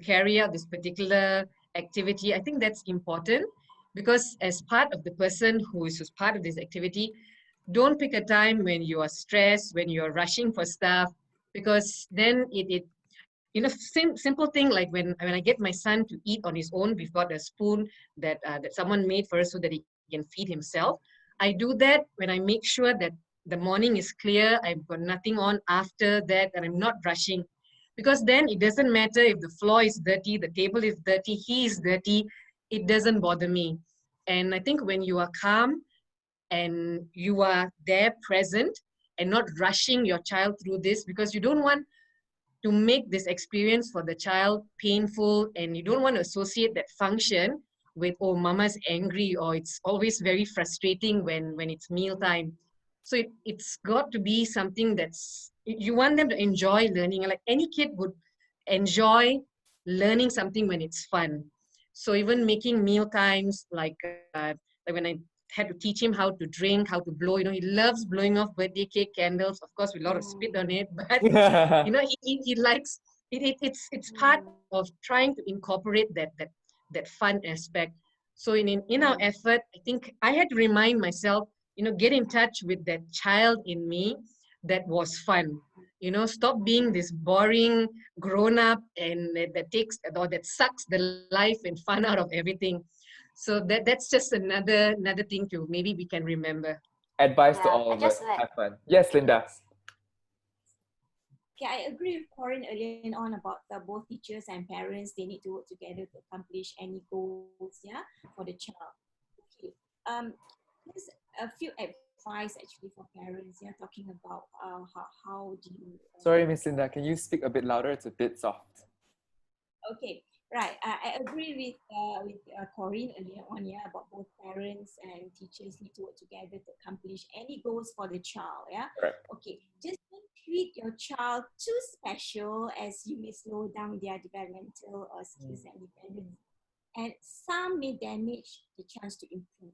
carry out this particular activity, I think that's important, because as part of the person who is part of this activity, don't pick a time when you are stressed, when you're rushing for stuff, because then simple thing like when I get my son to eat on his own, we've got a spoon that someone made for us so that he can feed himself. I do that when I make sure that the morning is clear, I've got nothing on after that, and I'm not rushing. Because then it doesn't matter if the floor is dirty, the table is dirty, he is dirty, it doesn't bother me. And I think when you are calm and you are there present and not rushing your child through this, because you don't want to make this experience for the child painful, and you don't want to associate that function with, oh, mama's angry, or it's always very frustrating when it's mealtime. So it's got to be something that's, you want them to enjoy learning. Like any kid would enjoy learning something when it's fun. So even making meal times, like when I had to teach him how to drink, how to blow, he loves blowing off birthday cake candles, of course, with a lot of spit on it, but he likes it. It's part of trying to incorporate that fun aspect. So in our effort, I think I had to remind myself, get in touch with that child in me that was fun. Stop being this boring grown up and that takes, or that sucks the life and fun out of everything. So that's just another thing to maybe we can remember. Advice to Yeah, all I of us. just like, Have fun. Yes, Linda. Okay, I agree with Corinne earlier on about both teachers and parents. They need to work together to accomplish any goals, yeah, for the child. Okay, there's a few advice actually for parents. Yeah, talking about how do you. Sorry, Miss Linda. Can you speak a bit louder? It's a bit soft. Okay, right. I agree with Corinne earlier on, yeah, about both parents and teachers need to work together to accomplish any goals for the child, yeah. Right. Okay, just don't treat your child too special, as you may slow down their developmental skills and independence, and some may damage the chance to improve.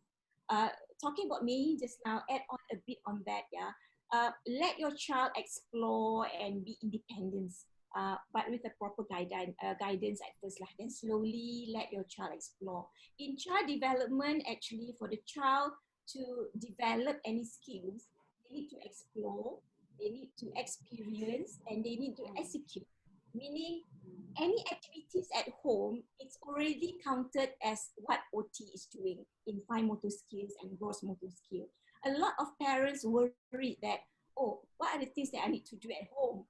Talking about me just now, add on a bit on that, yeah. Let your child explore and be independent. But with a proper guidance at first, then slowly let your child explore. In child development, actually, for the child to develop any skills, they need to explore, they need to experience, and they need to execute. Meaning, any activities at home, it's already counted as what OT is doing in fine motor skills and gross motor skill. A lot of parents worry that, oh, what are the things that I need to do at home?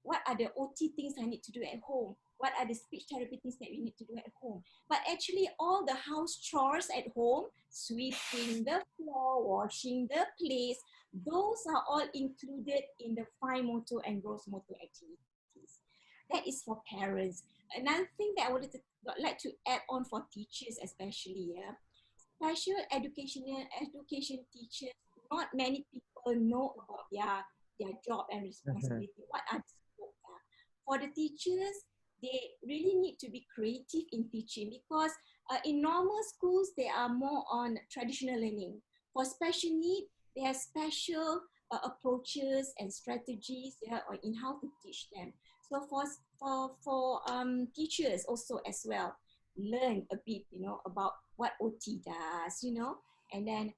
What are the OT things I need to do at home? What are the speech therapy things that we need to do at home? But actually, all the house chores at home, sweeping the floor, washing the plates, those are all included in the fine motor and gross motor activities. That is for parents. Another thing that I would like to add on for teachers especially, yeah, special education teachers, not many people know about their job and responsibility. What are the scope? For the teachers, they really need to be creative in teaching, because in normal schools, they are more on traditional learning. For special need, they have special approaches and strategies, yeah, in how to teach them. So for teachers also as well, learn a bit, about what OT does, and then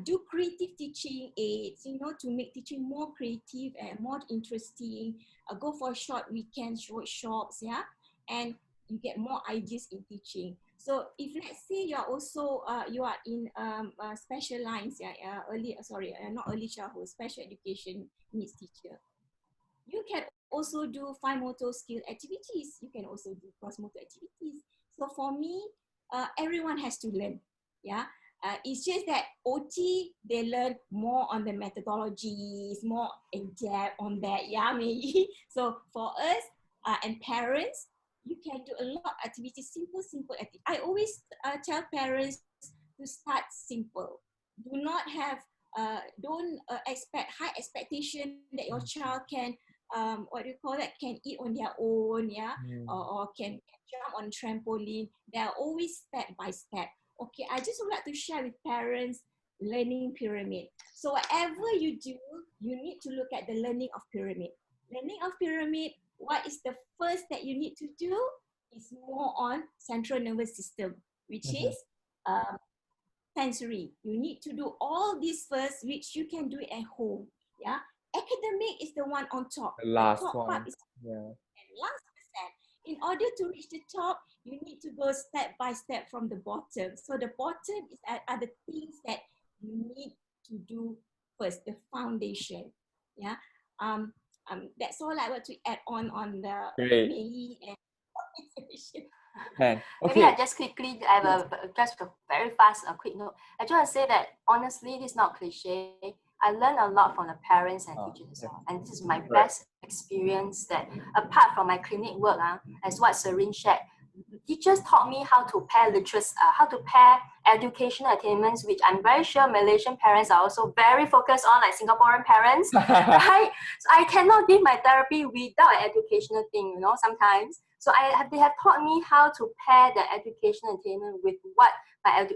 do creative teaching aids, to make teaching more creative and more interesting. Go for short weekends, workshops, yeah, and you get more ideas in teaching. So if let's say you are also you are in special lines, yeah, not early childhood, special education needs teacher, you can also do fine motor skill activities. You can also do cross motor activities. So for me, everyone has to learn. Yeah, it's just that OT, they learn more on the methodologies, more in depth on that. Yeah, maybe. So for us and parents, you can do a lot of activities, simple activities. I always tell parents to start simple. Do not have don't expect high expectation that your child can can eat on their own, yeah, or can jump on trampoline. They are always step by step. Okay, I just would like to share with parents learning pyramid. So whatever you do, you need to look at the learning of pyramid. Learning of pyramid, what is the first that you need to do is more on central nervous system, which is sensory. You need to do all this first, which you can do it at home. Yeah, academic is the one on top. The last top one. part is last percent. In order to reach the top, you need to go step by step from the bottom. So the bottom are the things that you need to do first, the foundation. Yeah. That's all I want to add on the May and Man. Okay. Maybe I just quickly, I have just a very fast, a quick note. I just want to say that honestly, this is not cliche. I learned a lot from the parents and teachers as well. And this is my best experience that apart from my clinic work, as what Serene shared, teachers taught me how to pair literacy, how to pair educational attainments, which I'm very sure Malaysian parents are also very focused on, like Singaporean parents, right? So I cannot give my therapy without an educational thing, sometimes. So they have taught me how to pair the educational attainment with what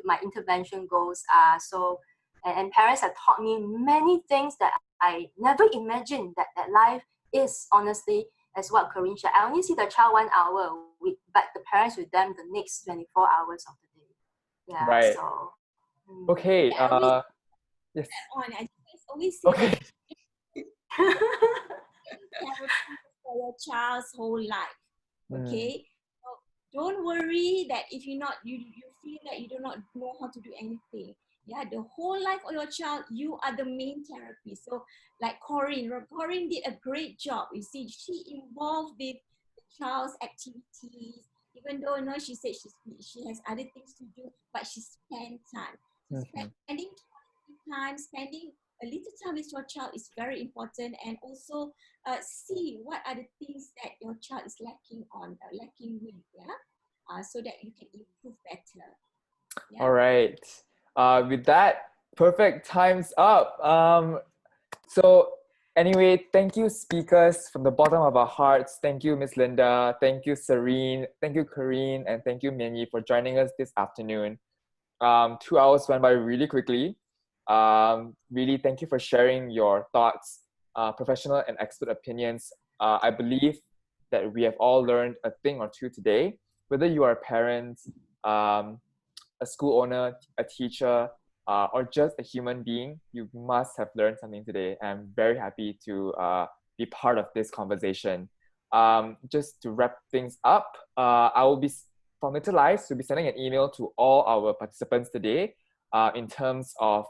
my intervention goals are. So, and parents have taught me many things that I never imagined that life is, honestly, as what Corinne said. I only see the child 1 hour a week, but the parents with them the next 24 hours of the day. Yeah. Right. So. Okay. Yes. I always say that for your child's whole life. Okay. So don't worry that if you feel that you do not know how to do anything. Yeah, the whole life of your child, you are the main therapist. So like Corinne did a great job. You see, she involved with the child's activities, even though she said she has other things to do, but she spent time. Spending time, spending a little time with your child is very important, and also see what are the things that your child is lacking with, so that you can improve better. Yeah? All right. With that, perfect, time's up. So anyway, thank you, speakers, from the bottom of our hearts. Thank you, Miss Linda. Thank you, Serene. Thank you, Corinne. And thank you, Mianyi, for joining us this afternoon. 2 hours went by really quickly. Really, thank you for sharing your thoughts, professional and expert opinions. I believe that we have all learned a thing or two today. Whether you are a parent, a school owner, a teacher, or just a human being, you must have learned something today. I'm very happy to be part of this conversation. Just to wrap things up, I will be, for Mental Lives, we'll be sending an email to all our participants today in terms of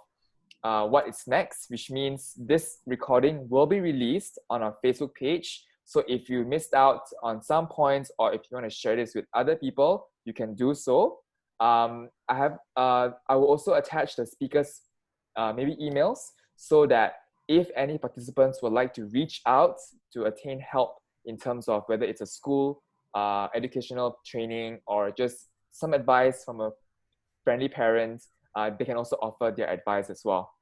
what is next, which means this recording will be released on our Facebook page. So if you missed out on some points, or if you want to share this with other people, you can do so. I will also attach the speakers' maybe emails, so that if any participants would like to reach out to attain help in terms of whether it's a school, educational training, or just some advice from a friendly parent, they can also offer their advice as well.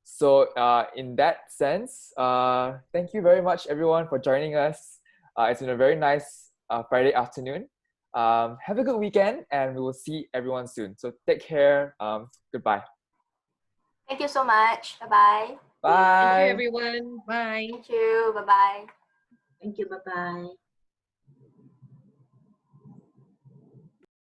So in that sense, thank you very much, everyone, for joining us. It's been a very nice Friday afternoon. Have a good weekend, and we will see everyone soon. So take care. Goodbye. Thank you so much. Bye-bye. Bye. Thank you, everyone. Bye. Thank you. Bye-bye. Thank you. Bye-bye.